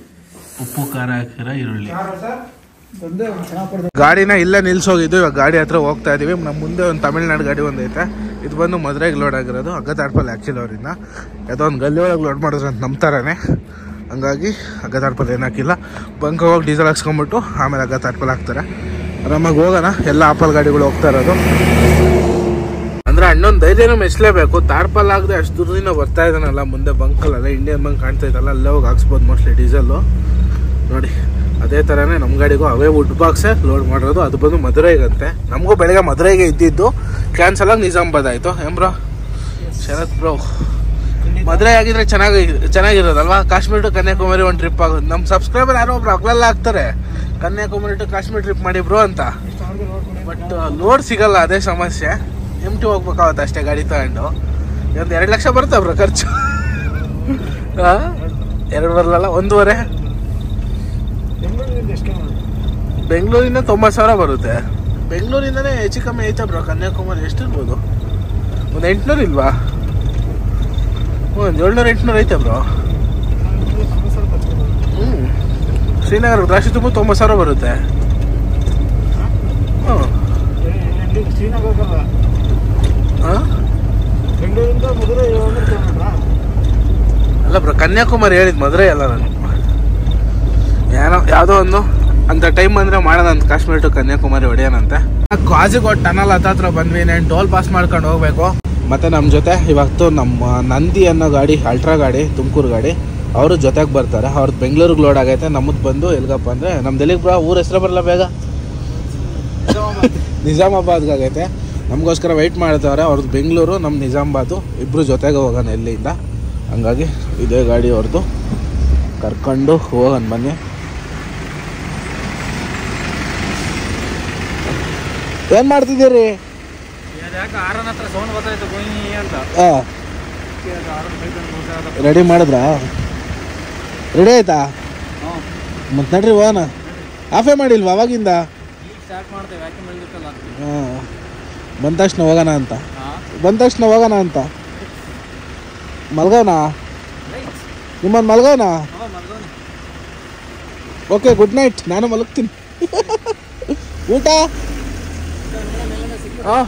Speaker 1: ಉಪ್ಪು ಖಾರ ಹಾಕಿರ ಈರುಳ್ಳಿ. ಗಾಡಿನ ಇಲ್ಲೇ ನಿಲ್ಸೋಗಿದ್ದು. ಇವಾಗ ಗಾಡಿ ಹತ್ರ ಹೋಗ್ತಾ ಇದೀವಿ. ನಮ್ಮ ಮುಂದೆ ಒಂದು ತಮಿಳ್ನಾಡು ಗಾಡಿ ಒಂದೈತೆ. ಇದು ಬಂದು ಮದುವೆಗೆ ಲೋಡ್ ಆಗಿರೋದು. ಅಗ್ಗತಾಡ್ಪಲ್ಲಿ ಆ್ಯಕ್ಚುಲಿ ಅವರಿಂದ ಯಾವುದೋ ಒಂದು ಗಲ್ಲಿ ಒಳಗೆ ಲೋಡ್ ಮಾಡಿದ್ರು ಅಂತ ನಂಬ್ತಾರೇ. ಹಂಗಾಗಿ ಅಗ್ಗತಾಡ್ಪಲ್ಲಿ ಏನು ಹಾಕಿಲ್ಲ. ಬಂಕ್ ಹೋಗಿ ಡೀಸೆಲ್ ಹಾಕ್ಸ್ಕೊಂಬಿಟ್ಟು ಆಮೇಲೆ ಅಗ್ಗತಾಡ್ಪಲ್ಲಿ ಹಾಕ್ತಾರೆ. ಆರಾಮಾಗಿ ಹೋಗೋಣ. ಎಲ್ಲ ಆಪಲ್ ಗಾಡಿಗಳು ಹೋಗ್ತಾ ಇರೋದು. ಅಂದರೆ ಅಣ್ಣೊಂದು ಧೈರ್ಯನೂ ಮೆಚ್ಚಲೇಬೇಕು. ತಾರ್ಪಲ್ ಆಗದೆ ಅಷ್ಟು ದೂರದಿಂದ ಬರ್ತಾ ಇದ್ದಾನಲ್ಲ. ಮುಂದೆ ಬಂಕಲ್ಲ ಇಂಡಿಯನ್ ಬಂಕ್ ಕಾಣ್ತಾ ಇದ್ದಲ್ಲ, ಅಲ್ಲೇ ಹೋಗಿ ಹಾಕ್ಸ್ಬೋದು ಮೋಸ್ಟ್ಲಿ ಡೀಸೆಲ್ಲು. ನೋಡಿ ಅದೇ ಥರನೇ ನಮ್ಮ ಗಾಡಿಗೂ ಅವೇ ವುಡ್ ಬಾಕ್ಸೇ ಲೋಡ್ ಮಾಡಿರೋದು. ಅದು ಬಂದು ಮಧುರೈಗಂತೆ. ನಮಗೂ ಬೆಳಗ್ಗೆ ಮಧುರೈಗೆ ಇದ್ದಿದ್ದು ಕ್ಯಾನ್ಸಲ್ ಆಗಿ ನಿಜಾಮಾಬಾದ್ ಆಯಿತು. ಬ್ರೋ ಶರತ್ ಬ್ರೋ, ಮಧುರೈ ಆಗಿದ್ರೆ ಚೆನ್ನಾಗಿರೋದಲ್ವಾ? ಕಾಶ್ಮೀರ್ ಟು ಕನ್ಯಾಕುಮಾರಿ ಒಂದು ಟ್ರಿಪ್ ಆಗೋದು. ನಮ್ಮ ಸಬ್ಸ್ಕ್ರೈಬರ್ ಯಾರೋ ಒಬ್ರು ಅಗ್ಲೆಲ್ಲ ಆಗ್ತಾರೆ ಕನ್ಯಾಕುಮಾರಿ ಟು ಕಾಶ್ಮೀರ್ ಟ್ರಿಪ್ ಮಾಡಿ ಬ್ರೋ ಅಂತ. ಬಟ್ ಲೋಡ್ ಸಿಗಲ್ಲ, ಅದೇ ಸಮಸ್ಯೆ. MT ಹೋಗ್ಬೇಕಾವತ್ತೆ ಅಷ್ಟೇ ಗಾಡಿ ತಗೊಂಡು. ಒಂದು 2 ಲಕ್ಷ ಬರುತ್ತೆ ಬ್ರೋ ಖರ್ಚು. 2 ಬರಲ್ಲ, 1.5. ಬೆಂಗಳೂರಿಂದ 90,000 ಬರುತ್ತೆ. ಬೆಂಗಳೂರಿಂದನೇ ಹೆಚ್ಚು ಕಮ್ಮಿ ಐತೆ ಬ್ರೋ. ಕನ್ಯಾಕುಮಾರಿ ಎಷ್ಟಿರ್ಬೋದು? ಒಂದು 800 ಇಲ್ವಾ? ಒಂದು 700-800 ಐತೆ ಬ್ರೋ. ಶ್ರೀನಗರ ರಾಶಿ ತುಂಬ 90,000 ಬರುತ್ತೆ. ಅಲ್ಲ ಬ್ರೋ, ಕನ್ಯಾಕುಮಾರಿ ಹೇಳಿದ್ ಮಧುರೈ ಅಲ್ಲ ನಾನು. ಯಾವುದೋ ಒಂದು ಅಂತ ಟೈಮ್ ಅಂದರೆ ಮಾಡೋಣ ಅಂತ ಕಾಶ್ಮೀರ ಟು ಕನ್ಯಾಕುಮಾರಿ ಹೊಡೆಯೋಣಂತೆ. ಕಾಜಿಗೋಡ್ ಟನಲ್ ಹತ್ರ ಬಂದ್ವಿ. ನಾನು ಟೋಲ್ ಪಾಸ್ ಮಾಡ್ಕೊಂಡು ಹೋಗ್ಬೇಕು. ಮತ್ತು ನಮ್ಮ ಜೊತೆ ಇವತ್ತು ನಮ್ಮ ನಂದಿ ಅನ್ನೋ ಗಾಡಿ, ಅಲ್ಟ್ರಾ ಗಾಡಿ, ತುಮಕೂರು ಗಾಡಿ, ಅವರು ಜೊತೆಗೆ ಬರ್ತಾರೆ. ಅವ್ರದ್ದು ಬೆಂಗಳೂರಿಗೆ ಲೋಡ್ ಆಗೈತೆ. ನಮ್ಮದು ಬಂದು ಎಲ್ಗಪ್ಪ ಅಂದರೆ ನಮ್ದು ಎಲ್ಲಿಗೆ ಬ್ರೋ? ಊರ ಹೆಸರು ಬರಲ್ಲ ಬೇಗ. ನಿಜಾಮಾಬಾದ್ಗಾಗೈತೆ. ನಮಗೋಸ್ಕರ ವೆಯ್ಟ್ ಮಾಡ್ತವ್ರೆ. ಅವ್ರದ್ದು ಬೆಂಗಳೂರು, ನಮ್ಮ ನಿಜಾಮಾಬಾದು. ಇಬ್ಬರು ಜೊತೆಗೆ ಹೋಗೋಣ ಎಲ್ಲಿಂದ. ಹಂಗಾಗಿ ಇದೇ ಗಾಡಿ ಅವ್ರದ್ದು. ಕರ್ಕೊಂಡು ಹೋಗೋಣ ಬನ್ನಿ. ಏನು ಮಾಡ್ತಿದ್ದೀರಿ? ರೆಡಿ ಮಾಡಿದ್ರಾ? ರೆಡಿ ಆಯ್ತಾ? ಮತ್ತೆ ನಡ್ರಿ ಹೋಗೋಣ. ಆಫೇ ಮಾಡಿಲ್ವಾ ಅವಾಗಿಂದ? ಹಾಂ, ಬಂದ ತಕ್ಷಣ ಹೋಗೋಣ ಅಂತ. ಮಲ್ಗೋಣ? ನಿಮ್ಮನ್ನು ಮಲ್ಗೋಣ? Okay, good night. ನಾನು ಮಲಗ್ತೀನಿ. ಊಟ? ಹಾಂ,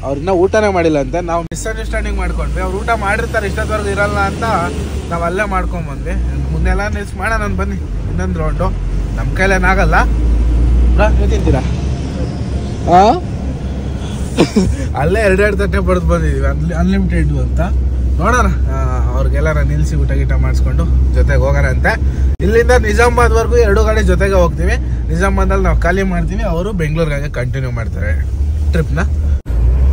Speaker 1: ಅವ್ರಿನ್ನ ಊಟನೇ ಮಾಡಿಲ್ಲ ಅಂತೆ. ನಾವು ಮಿಸ್ಅಂಡರ್ಸ್ಟ್ಯಾಂಡಿಂಗ್ ಮಾಡ್ಕೊಂಡ್ವಿ. ಅವ್ರು ಊಟ ಮಾಡಿರ್ತಾರೆ, ಇಷ್ಟೊತ್ತವರೆಗೂ ಇರಲ್ಲ ಅಂತ ನಾವು ಅಲ್ಲೇ ಮಾಡ್ಕೊಂಡ್ಬಂದ್ವಿ. ಮುಂದೆಲ್ಲ ನಿಲ್ಸಿ ಮಾಡೋಣ ಬನ್ನಿ ಇನ್ನೊಂದು ರೌಂಡು. ನಮ್ಮ ಕೈಲೇನಾಗಲ್ಲ. ನೀವು ತಿಂತೀರಾ? ಹಾಂ, ಅಲ್ಲೇ 2 ತಟ್ಟೆ ಬಡ್ದು ಬಂದಿದ್ದೀವಿ. ಅನ್ಲಿಮಿಟೆಡ್ ಅಂತ. ನೋಡೋಣ, ಅವ್ರಿಗೆಲ್ಲ ನಿಲ್ಲಿಸಿ ಊಟ ಗೀಟ ಮಾಡಿಸ್ಕೊಂಡು ಜೊತೆಗೆ ಹೋಗೋಣ ಅಂತೆ. ಇಲ್ಲಿಂದ ನಿಜಾಮಾಬಾದ್ವರೆಗೂ 2 ಗಾಡಿ ಜೊತೆಗೆ ಹೋಗ್ತೀವಿ. ನಿಜಾಮಾಬಾದಲ್ಲಿ ನಾವು ಖಾಲಿ ಮಾಡ್ತೀವಿ. ಅವರು ಬೆಂಗಳೂರಿಗೆ ಕಂಟಿನ್ಯೂ ಮಾಡ್ತಾರೆ ಟ್ರಿಪ್ನ.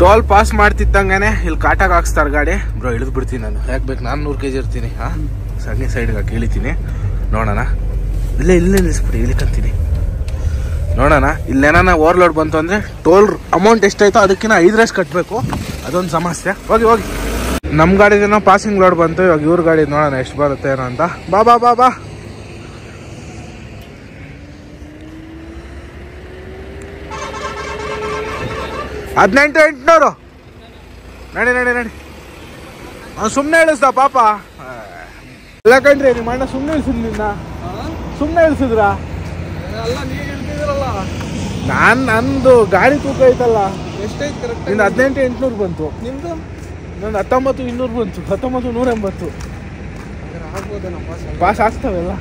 Speaker 1: ಟೋಲ್ ಪಾಸ್ ಮಾಡ್ತಿದ್ದಂಗೆ ಇಲ್ಲಿ ಕಾಟಾಗ ಹಾಕ್ಸ್ತಾರೆ ಗಾಡಿ. ಬ್ರೋ ಇಳಿದು ಬಿಡ್ತೀನಿ ನಾನು, ಯಾಕೆ ಬೇಕು, ನಾನು 100 kg ಇರ್ತೀನಿ. ಸಣ್ಣ ಸೈಡ್ಗೆ ಹಾಕಿ ಇಳಿತೀನಿ. ನೋಡೋಣ, ಇಲ್ಲೇ ನಿಲ್ಲಿಸ್ಬಿಡಿ, ಇಳಿಕಂತೀನಿ. ನೋಡೋಣ, ಇಲ್ಲೇನ ಓವರ್ಲೋಡ್ ಬಂತು ಅಂದರೆ ಟೋಲ್ ಅಮೌಂಟ್ ಎಷ್ಟಾಯ್ತೋ ಅದಕ್ಕಿಂತ 5 ಕಟ್ಟಬೇಕು. ಅದೊಂದು ಸಮಸ್ಯೆ. ಹೋಗಿ ನಮ್ಮ ಗಾಡಿದೇನೋ ಪಾಸಿಂಗ್ ಲೋಡ್ ಬಂತು. ಇವಾಗ ಇವ್ರ ಗಾಡಿ ನೋಡೋಣ ಎಷ್ಟು ಬರುತ್ತೆ ಏನೋ ಅಂತ. ಬಾ 18,800 ನಡಿ. ಸುಮ್ಮನೆ ಇಳಿಸ್ದ ಪಾಪ. ಇಲ್ಲ ಕಣ್ರಿ, ನಿಮ್ಮ ಅಣ್ಣ ಸುಮ್ಮನೆ ಇಳಿಸಿದ್ಲಿಂದ. ಸುಮ್ಮನೆ ಇಳಿಸಿದ್ರ? ನಂದು ಗಾಡಿ ತೂಕ ಐತಲ್ಲ.
Speaker 2: ಎಷ್ಟೈತೆ ಕರೆಕ್ಟ್?
Speaker 1: ನಿಂದು 18,800 ಬಂತು.
Speaker 2: ನಿಮ್ದು?
Speaker 1: ನಂದು 19,200 ಬಂತು. 19,180 ಪಾಸ್ ಆಗ್ತಾವೆಲ್ಲ.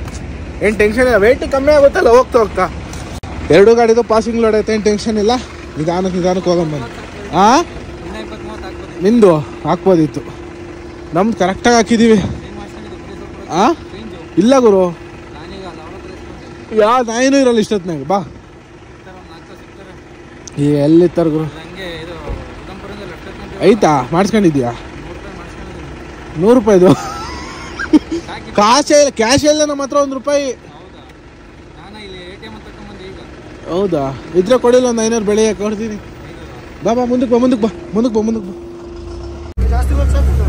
Speaker 1: ಏನು ಟೆನ್ಷನ್ ಇಲ್ಲ, ವೆಯ್ಟ್ ಕಮ್ಮಿ ಆಗುತ್ತಲ್ಲ ಹೋಗ್ತಾ. 2 ಗಾಡಿದು ಪಾಸಿಂಗ್ ಲೋಡ್ ಐತೆ, ಏನು ಟೆನ್ಷನ್ ಇಲ್ಲ. ನಿಧಾನಕ್ಕೆ ಹೋಗಂಬಂದು. ನಿಂದು ಹಾಕ್ಬೋದಿತ್ತು, ನಮ್ದು ಕರೆಕ್ಟಾಗಿ ಹಾಕಿದ್ದೀವಿ. ಇಲ್ಲ ಗುರು, ನಾಯಿನೂ ಇರಲ್ಲ ಇಷ್ಟೊತ್ತಿನಾಗ. ಬಾ, ಎಲ್ಲಿತ್ತಾರ ಗುರು? ಐತಾ? ಮಾಡಿಸ್ಕೊಂಡಿದ್ಯಾ? 100 ರೂಪಾಯಿದು ಕ್ಯಾಶ್ ಇಲ್ಲ ನಮ್ಮ ಹತ್ರ. 1 ರೂಪಾಯಿ. ಹೌದಾ? ಇದ್ರೆ ಕೊಡಿಲ್ಲ, ಒಂದು 500 ಬೆಳೆ ಕೊಡ್ತೀನಿ. ಬಾ ಮುಂದಕ್ಕೆ ಬಾ.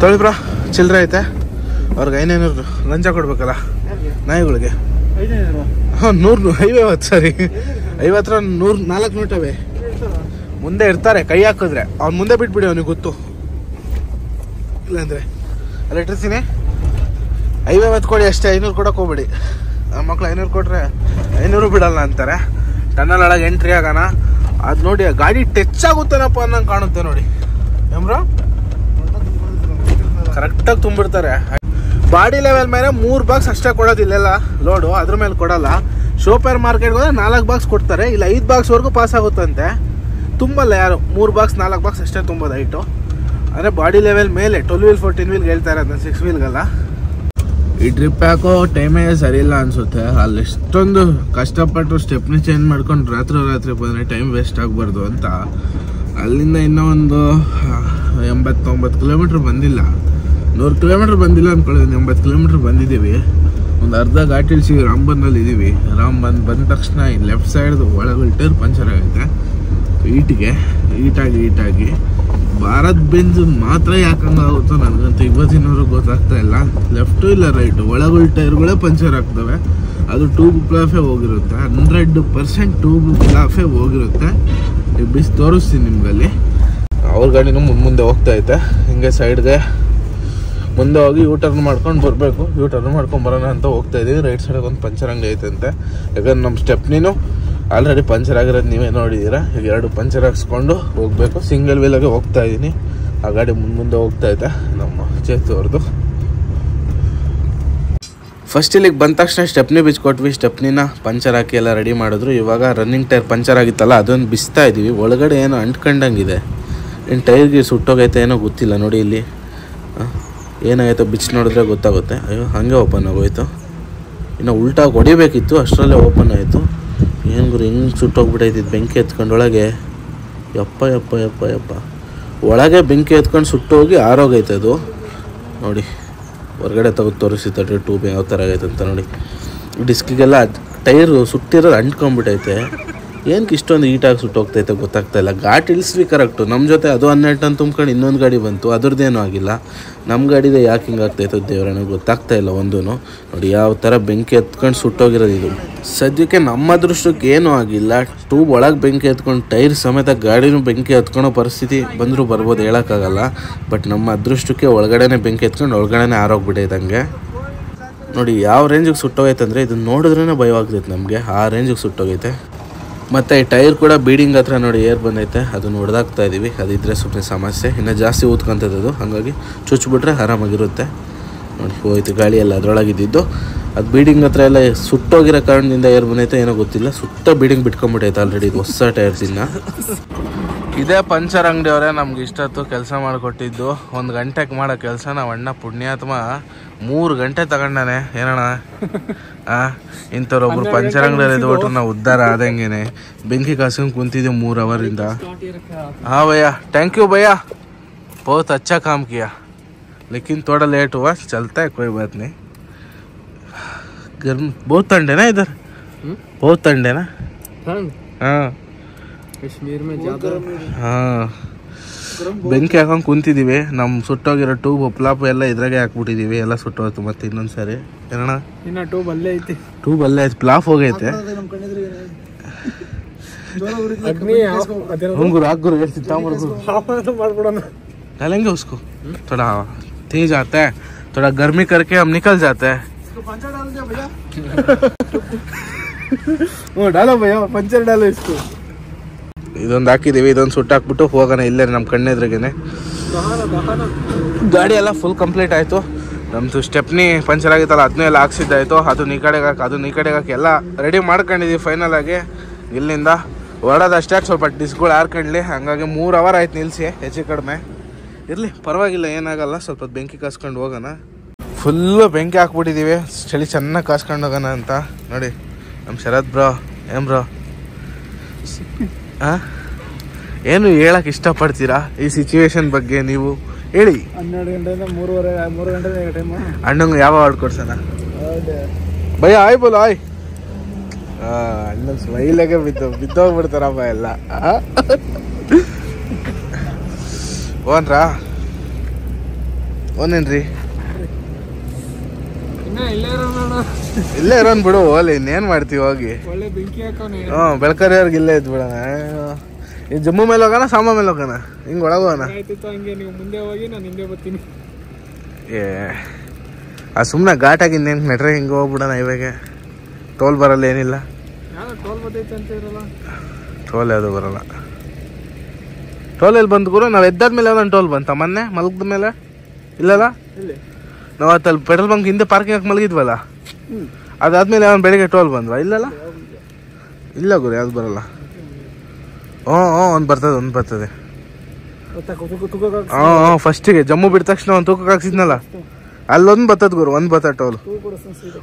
Speaker 1: ತೊಳಿ ಬ್ರಾ, ಚಿಲ್ಲರೆ ಐತೆ. ಅವ್ರಿಗೆ 500 ಲಂಚ ಕೊಡ್ಬೇಕಲ್ಲ ನಾಯಿಗಳಿಗೆ. 150 ಸರಿ, 50 100 4 ನೋಟವೆ ಮುಂದೆ ಇರ್ತಾರೆ. ಕೈ ಹಾಕಿದ್ರೆ ಅವ್ನು ಮುಂದೆ ಬಿಟ್ಬಿಡಿ, ಅವನಿಗೆ ಗೊತ್ತು. ಇಲ್ಲಾಂದ್ರೆ ಅಲ್ಲಿ ಇಟ್ಟಿರ್ತೀನಿ. 50 ಕೊಡಿ ಅಷ್ಟೇ, 500 ಕೊಡೋಕೆ ಹೋಗ್ಬೇಡಿ. ನಮ್ಮ ಮಕ್ಳು 500 ಕೊಟ್ರೆ 500 ಬಿಡಲ್ಲ ಅಂತಾರೆ. ಟನ್ನಲ್ ಒಳಗೆ ಎಂಟ್ರಿ ಆಗೋಣ. ಅದು ನೋಡಿ, ಗಾಡಿ ಟಚ್ ಆಗುತ್ತೇನಪ್ಪ ಅನ್ನಂಗೆ ಕಾಣುತ್ತೆ ನೋಡಿ. ಏಮ್ರ ಕರೆಕ್ಟಾಗಿ ತುಂಬಿಡ್ತಾರೆ. ಬಾಡಿ ಲೆವೆಲ್ ಮೇಲೆ 3 ಬಾಕ್ಸ್ ಅಷ್ಟೇ ಕೊಡೋದಿಲ್ಲೆಲ್ಲ ಲೋಡು, ಅದ್ರ ಮೇಲೆ ಕೊಡಲ್ಲ. ಶೋಪೇರ್ ಮಾರ್ಕೆಟ್ಗೆ ಹೋದ್ರೆ 4 ಬಾಕ್ಸ್ ಕೊಡ್ತಾರೆ. ಇಲ್ಲ 5 ಬಾಕ್ಸ್ವರೆಗೂ ಪಾಸ್ ಆಗುತ್ತಂತೆ. ತುಂಬಲ್ಲ ಯಾರು, 3 ಬಾಕ್ಸ್ 4 ಬಾಕ್ಸ್ ಅಷ್ಟೇ ತುಂಬೋದು ಹೈಟು. ಅಂದರೆ ಬಾಡಿ ಲೆವೆಲ್ ಮೇಲೆ 12 ವೀಲ್ 14 ವೀಲ್ಗೆ ಹೇಳ್ತಾರೆ, ಅದನ್ನ 6 ವೀಲ್ಗಲ್ಲ. ಈ ಟ್ರಿಪ್ ಯಾಕೋ ಟೈಮೇ ಸರಿ ಇಲ್ಲ ಅನಿಸುತ್ತೆ. ಅಲ್ಲಿ ಎಷ್ಟೊಂದು ಕಷ್ಟಪಟ್ಟು ಸ್ಟೆಪ್ನಿ ಚೇಂಜ್ ಮಾಡ್ಕೊಂಡು ರಾತ್ರಿ ಬಂದರೆ ಟೈಮ್ ವೇಸ್ಟ್ ಆಗಬಾರ್ದು ಅಂತ ಅಲ್ಲಿಂದ ಇನ್ನೂ ಒಂದು 80-90 ಕಿಲೋಮೀಟ್ರ್ ಬಂದಿಲ್ಲ. 100 ಕಿಲೋಮೀಟ್ರ್ ಬಂದಿಲ್ಲ ಅಂದ್ಕೊಳ್ಳೋದು. 80 ಕಿಲೋಮೀಟ್ರ್ ಬಂದಿದ್ದೀವಿ. ಒಂದು ಅರ್ಧ ಘಾಟಿ ಇಳಿಸಿ ರಾಮ್ಬಂದಲ್ಲಿ ಇದ್ದೀವಿ. ಬಂದ ತಕ್ಷಣ ಈ ಲೆಫ್ಟ್ ಸೈಡ್ದು ಒಳಗೆ ಟೈರ್ ಪಂಚರ್ ಆಗೈತೆ. ಈಟಾಗಿ ಭಾರತ್ ಬೆಂಜ್ ಮಾತ್ರ ಯಾಕಂಗಾಗುತ್ತೋ ನನಗಂತೂ ಇವತ್ತಿನವ್ರಿಗೆ ಗೊತ್ತಾಗ್ತಾ ಇಲ್ಲ. ಲೆಫ್ಟು ಇಲ್ಲ ರೈಟು ಒಳಗಳ ಟೈರ್ಗಳೇ ಪಂಚರ್ ಆಗ್ತವೆ. ಅದು ಟ್ಯೂಬ್ ಗ್ಲಾಫೇ ಹೋಗಿರುತ್ತೆ, 100% ಟ್ಯೂಬ್ ಗ್ಲಾಫೇ ಹೋಗಿರುತ್ತೆ. ಬಿಸಿ ತೋರಿಸ್ತೀನಿ ನಿಮ್ಗಲ್ಲಿ. ಅವ್ರ ಗಾಡಿನೂ ಮುಂದೆ ಹೋಗ್ತಾ ಐತೆ. ಹಿಂಗೆ ಸೈಡ್ಗೆ ಮುಂದೆ ಹೋಗಿ ಯೂಟರ್ನ್ ಮಾಡ್ಕೊಂಡು ಬರಬೇಕು. ಯೂಟರ್ನ್ ಮಾಡ್ಕೊಂಡು ಬರೋಣ ಅಂತ ಹೋಗ್ತಾ ಇದ್ದೀವಿ. ರೈಟ್ ಸೈಡಿಗೆ ಒಂದು ಪಂಚರ್ ಅಂಗಡಿ ಐತಂತೆ. ಯಾಕಂದ್ರೆ ನಮ್ಮ ಸ್ಟೆಪ್ನಿನೂ ಆಲ್ರೆಡಿ ಪಂಚರ್ ಆಗಿರೋದು ನೀವೇ ನೋಡಿದ್ದೀರಾ. ಈಗ 2 ಪಂಚರ್ ಹಾಕ್ಸ್ಕೊಂಡು ಹೋಗಬೇಕು. ಸಿಂಗಲ್ ವೀಲಾಗೆ ಹೋಗ್ತಾ ಇದ್ದೀನಿ. ಆ ಗಾಡಿ ಮುಂದೆ ಹೋಗ್ತಾ ಐತೆ ನಮ್ಮ ಚೇತು ಅವ್ರದ್ದು. ಫಸ್ಟ್ ಇಲ್ಲಿಗೆ ಬಂದ ತಕ್ಷಣ ಸ್ಟೆಪ್ನಿ ಬಿಚ್ಕೊಟ್ವಿ. ಸ್ಟೆಪ್ನಿನ ಪಂಚರ್ ಹಾಕಿ ಎಲ್ಲ ರೆಡಿ ಮಾಡಿದ್ರು. ಇವಾಗ ರನ್ನಿಂಗ್ ಟೈರ್ ಪಂಚರ್ ಆಗಿತ್ತಲ್ಲ, ಅದೊಂದು ಬಿಸ್ತಾ ಇದ್ದೀವಿ. ಒಳಗಡೆ ಏನೋ ಅಂಟ್ಕೊಂಡಂಗಿದೆ. ಏನು ಟೈರ್ಗೆ ಸುಟ್ಟೋಗೈತೆ ಏನೋ ಗೊತ್ತಿಲ್ಲ. ನೋಡಿ ಇಲ್ಲಿ ಏನಾಗೈತೋ ಬಿಚ್ಚಿ ನೋಡಿದ್ರೆ ಗೊತ್ತಾಗುತ್ತೆ. ಅಯ್ಯೋ ಹಾಗೆ ಓಪನ್ ಆಗೋಯ್ತು. ಇನ್ನು ಉಲ್ಟಾಗಿ ಹೊಡಿಬೇಕಿತ್ತು, ಅಷ್ಟರಲ್ಲೇ ಓಪನ್ ಆಯಿತು. ಏನು ಗುರು ಹಿಂಗೆ ಸುಟ್ಟೋಗ್ಬಿಟ್ಟೈತಿದ್ದು ಬೆಂಕಿ ಎತ್ಕೊಂಡು ಒಳಗೆ. ಯಪ್ಪ ಒಳಗೆ ಬೆಂಕಿ ಎತ್ಕೊಂಡು ಸುಟ್ಟೋಗಿ ಆರೋಗೈತೆ ಅದು. ನೋಡಿ ಹೊರಗಡೆ ತೆಗೆದು ತೋರಿಸಿತ್ತು ಟ್ಯೂಬ್ ಯಾವ ಥರ ಆಗೈತೆ ಅಂತ. ನೋಡಿ ಡಿಸ್ಕಿಗೆಲ್ಲ ಟೈರು ಸುಟ್ಟಿರೋದು ಅಂಟ್ಕೊಂಡ್ಬಿಟ್ಟೈತೆ. ಏನಕ್ಕೆ ಇಷ್ಟೊಂದು ಈಟಾಗಿ ಸುಟ್ಟೋಗ್ತೈತೆ ಗೊತ್ತಾಗ್ತಾ ಇಲ್ಲ. ಘಾಟ್ ಇಳಿಸ್ವಿ ಕರೆಕ್ಟು ನಮ್ಮ ಜೊತೆ. ಅದು 12 ಟನ್ ತುಂಬ್ಕೊಂಡು ಇನ್ನೊಂದು ಗಾಡಿ ಬಂತು, ಅದ್ರದ್ದೇನೂ ಆಗಿಲ್ಲ. ನಮ್ಮ ಗಾಡಿದೆ ಯಾಕೆ ಹಿಂಗೆ ಆಗ್ತಾಯಿತ್ತು ದೇವ್ರನಿಗೆ ಗೊತ್ತಾಗ್ತಾ ಇಲ್ಲ ಒಂದೂ. ನೋಡಿ ಯಾವ ಥರ ಬೆಂಕಿ ಎತ್ಕೊಂಡು ಸುಟ್ಟೋಗಿರೋದು ಇದು. ಸದ್ಯಕ್ಕೆ ನಮ್ಮ ಅದೃಷ್ಟಕ್ಕೆ ಏನೂ ಆಗಿಲ್ಲ. ಟ್ಯೂಬ್ ಒಳಗೆ ಬೆಂಕಿ ಎತ್ಕೊಂಡು ಟೈರ್ ಸಮೇತ ಗಾಡಿನೂ ಬೆಂಕಿ ಎತ್ಕೊಳೋ ಪರಿಸ್ಥಿತಿ ಬಂದರೂ ಬರ್ಬೋದು, ಹೇಳೋಕ್ಕಾಗಲ್ಲ. ಬಟ್ ನಮ್ಮ ಅದೃಷ್ಟಕ್ಕೆ ಒಳಗಡೆನೇ ಬೆಂಕಿ ಎತ್ಕೊಂಡು ಒಳಗಡೆನೇ ಆರೋಗ್ಬಿಟ್ಟೈತಂಗೆ. ನೋಡಿ ಯಾವ ರೇಂಜಿಗೆ ಸುಟ್ಟೋಗೈತೆ ಅಂದರೆ ಇದನ್ನು ನೋಡಿದ್ರೇ ಭಯವಾಗ್ತೈತೆ ನಮಗೆ, ಆ ರೇಂಜಿಗೆ ಸುಟ್ಟೋಗೈತೆ. ಮತ್ತು ಈ ಟೈರ್ ಕೂಡ ಬೀಡಿಂಗ್ ಹತ್ರ ನೋಡಿ ಏರ್ ಬಂದೈತೆ, ಅದನ್ನು ಹೊಡೆದಾಕ್ತಾ ಇದ್ದೀವಿ. ಅದಿದ್ದರೆ ಸುಮ್ಮನೆ ಸಮಸ್ಯೆ, ಇನ್ನೂ ಜಾಸ್ತಿ ಊದ್ಕೊಂತದ್ದು. ಹಾಗಾಗಿ ಚುಚ್ಚಿಬಿಟ್ರೆ ಆರಾಮಾಗಿರುತ್ತೆ. ನೋಡಿ ಹೋಯ್ತು ಗಾಳಿ ಎಲ್ಲ ಅದರೊಳಗಿದ್ದು. ಅದು ಬೀಡಿಂಗ್ ಹತ್ರ ಎಲ್ಲ ಸುಟ್ಟೋಗಿರೋ ಕಾರಣದಿಂದ ಏರ್ ಬಂದೈತೆ ಏನೋ ಗೊತ್ತಿಲ್ಲ. ಸುತ್ತ ಬೀಡಿಂಗ್ ಬಿಟ್ಕೊಂಡ್ಬಿಟ್ಟೈತೆ ಆಲ್ರೆಡಿ ಇದು ಹೊಸ ಟೈರ್ಸಿಂದ. ಇದೇ ಪಂಚರ್ ಅಂಗಡಿ ಅವರೇ ನಮ್ಗೆ ಇಷ್ಟೊತ್ತು ಕೆಲಸ ಮಾಡಿಕೊಟ್ಟಿದ್ದು. 1 ಗಂಟೆಗೆ ಮಾಡೋ ಕೆಲಸ ನಾವು ಅಣ್ಣ ಪುಣ್ಯಾತ್ಮ 3 ಗಂಟೆ ತಗೊಂಡಾನೆ ಏನಣ್ಣ. ಇಂಥವ್ರೊಬ್ರು ಪಂಚರ್ ಅಂಗಡಿಯಲ್ಲಿ ಇದ್ಬಿಟ್ರೆ ನಾವು ಉದ್ಧಾರ ಆದಂಗೆನೆ. ಬೆಂಕಿ ಕಾಸ್ಕೊಂಡು ಕುಂತಿದ್ದೀವಿ 3 ಅವರಿಂದ. हाँ भैया, थैंक यू भैया, बहुत अच्छा काम किया, लेकिन थोड़ा लेट हुआ, चलता है कोई बात नहीं. गर्म बहुत ठंड है ना इधर. बहुत ठंड है ना. हाँ
Speaker 2: कश्मीर में ज्यादा.
Speaker 1: हाँ ಬೆಂಕಿ ಹಾಕೊಂಡು ಕುಂತಿದ್ದೀವಿ. ನಮ್ಮ ಸುಟ್ಟೋಗಿರೋ ಟ್ಯೂಬ್ ಉಪ್ಲಾಪ್ ಎಲ್ಲ ಇದ್ರಾಗೆ ಹಾಕ್ಬಿಟ್ಟಿದ್ದೀವಿ. ಎಲ್ಲ ಸುಟ್ಟೋಯ್ತು ಮತ್ತೆ ಇನ್ನೊಂದ್ಸರಿ ಏನಣ್ಣ.
Speaker 2: ಇನ್ನ ಟ್ಯೂಬ್ ಅಲ್ಲೇ ಐತಿ.
Speaker 1: ಟ್ಯೂಬ್ ಅಲ್ಲೇ ಐತಿ, ಪ್ಲಾಪ್ ಹೋಗೈತೆ. गुरु आग गुरु
Speaker 2: ಮಾಡ್ಬಿಡೋಣ.
Speaker 1: डालेंगे उसको, थोड़ा तेज आता है, थोड़ा गर्मी करके हम निकल जाते हैं.
Speaker 2: डालो भैया, पंचर डालो इसको.
Speaker 1: ಇದೊಂದು ಹಾಕಿದೀವಿ, ಇದೊಂದು ಸುಟ್ಟಾಕ್ಬಿಟ್ಟು ಹೋಗೋಣ ಇಲ್ಲೇ ನಮ್ಮ ಕಣ್ಣೆದ್ರಿಗೆನೆ. ಗಾಡಿ ಎಲ್ಲ ಫುಲ್ ಕಂಪ್ಲೀಟ್ ಆಯಿತು. ನಮ್ಮದು ಸ್ಟೆಪ್ನಿ ಪಂಚರ್ ಆಗಿತ್ತಲ್ಲ ಅದನ್ನೂ ಎಲ್ಲ ಹಾಕ್ಸಿದ್ದಾಯಿತು. ಅದನ್ನ ಈ ಕಡೆಗೆ ಹಾಕಿ ಎಲ್ಲ ರೆಡಿ ಮಾಡ್ಕೊಂಡಿದ್ದೀವಿ ಫೈನಲ್ ಆಗಿ. ಇಲ್ಲಿಂದ ಹೊರಡೋದಷ್ಟೇ, ಸ್ವಲ್ಪ ಡಿಸ್ಗಳು ಹಾರ್ಕೊಂಡ್ಲಿ. ಹಂಗಾಗಿ 3 ಅವರ್ ಆಯ್ತು ನಿಲ್ಲಿಸಿ, ಹೆಚ್ಚು ಕಡಿಮೆ. ಇರಲಿ ಪರವಾಗಿಲ್ಲ, ಏನಾಗಲ್ಲ. ಸ್ವಲ್ಪ ಬೆಂಕಿ ಕಾಸ್ಕೊಂಡು ಹೋಗೋಣ. ಫುಲ್ಲು ಬೆಂಕಿ ಹಾಕ್ಬಿಟ್ಟಿದ್ದೀವಿ, ಚಳಿ ಚೆನ್ನಾಗಿ ಕಾಸ್ಕೊಂಡು ಹೋಗೋಣ ಅಂತ. ನೋಡಿ ನಮ್ಮ ಶರತ್ ಬ್ರೋ. ಏನ್ ಬ್ರೋ ಏನು ಹೇಳಕ್ಕೆ ಇಷ್ಟಪಡ್ತೀರಾ ಈ ಸಿಚುವೇಶನ್ ಬಗ್ಗೆ ನೀವು ಹೇಳಿ.
Speaker 2: 12 ಗಂಟೆಯಿಂದ 3 ಗಂಟೆ ಟೈಮ್.
Speaker 1: ಅಣ್ಣಂಗೆ ಯಾವ ಹಾಡು ಕೊಡ್ಸೋಣ ಭಯ? ಆಯ್ ಬೋಲು ಆಯ್. ಅಣ್ಣ ಸ್ಮೈಲಾಗೆ ಬಿದ್ದೋಗ್ಬಿಡ್ತಾರಪ್ಪ ಎಲ್ಲ. ಓನ್ರಾ ಓನೇನ್ರಿ? ಇಲ್ಲೇ ಇರೋನ್ ಬಿಡು, ಓಲಿ ಇನ್ನೇನ್ ಮಾಡ್ತೀವಿ ಹೋಗಿ. ಬೆಳಕರಿಯವ್ರಿಗೆ ಇಲ್ಲೇ ಇದ್ ಬಿಡೋಣ. ಜಮ್ಮು ಮೇಲೆ ಹೋಗೋಣ, ಸಾಂಬಾ ಮೇಲೆ ಹೋಗೋಣ, ಹಿಂಗ್ ಒಳಗೆ ಹೋಗೋಣ. ಏ ಸುಮ್ಮನೆ ಘಾಟಾಗಿ ಇನ್ನೇನು ನೆಟ್ರೆ ಹಿಂಗೆ ಹೋಗ್ಬಿಡೋಣ. ಇವಾಗ ಟೋಲ್ ಬರಲ್ಲ, ಏನಿಲ್ಲ. ಟೋಲ್ ಯಾವುದು ಬರಲ್ಲ. ಟೋಲ್ ಎಲ್ಲಿ ಬಂದು ಗುರು? ನಾವು ಎದ್ದಾದ್ಮೇಲೆ ಯಾವ್ದು ಟೋಲ್ ಬಂತ ಮೊನ್ನೆ ಮಲಗದ ಮೇಲೆ? ಇಲ್ಲಲ್ಲ, ನಾವು ಅಲ್ಲಿ ಪೆಟ್ರೋಲ್ ಬಂಕ್ ಹಿಂದೆ ಪಾರ್ಕಿಂಗ್ ಹಾಕಿ ಮಲಗಿದ್ವಲ್ಲ, ಅದಾದ್ಮೇಲೆ ಅವನು ಬೆಳಿಗ್ಗೆ ಟೋಲ್ ಬಂದ್ವಾ? ಇಲ್ಲಲ್ಲ, ಇಲ್ಲ ಗುರು, ಯಾವ್ದು ಬರಲ್ಲ. ಒಂದು ಬರ್ತದೆ. ಫಸ್ಟಿಗೆ ಜಮ್ಮು ಬಿಟ್ಟ ತಕ್ಷಣ ಒಂದು ತೂಕಕ್ಕೆ ಹಾಕ್ಸಿದ್ನಲ್ಲ, ಅಲ್ಲೊಂದು ಬರ್ತದ ಗುರು, ಒಂದು ಬರ್ತದೆ ಟೋಲ್.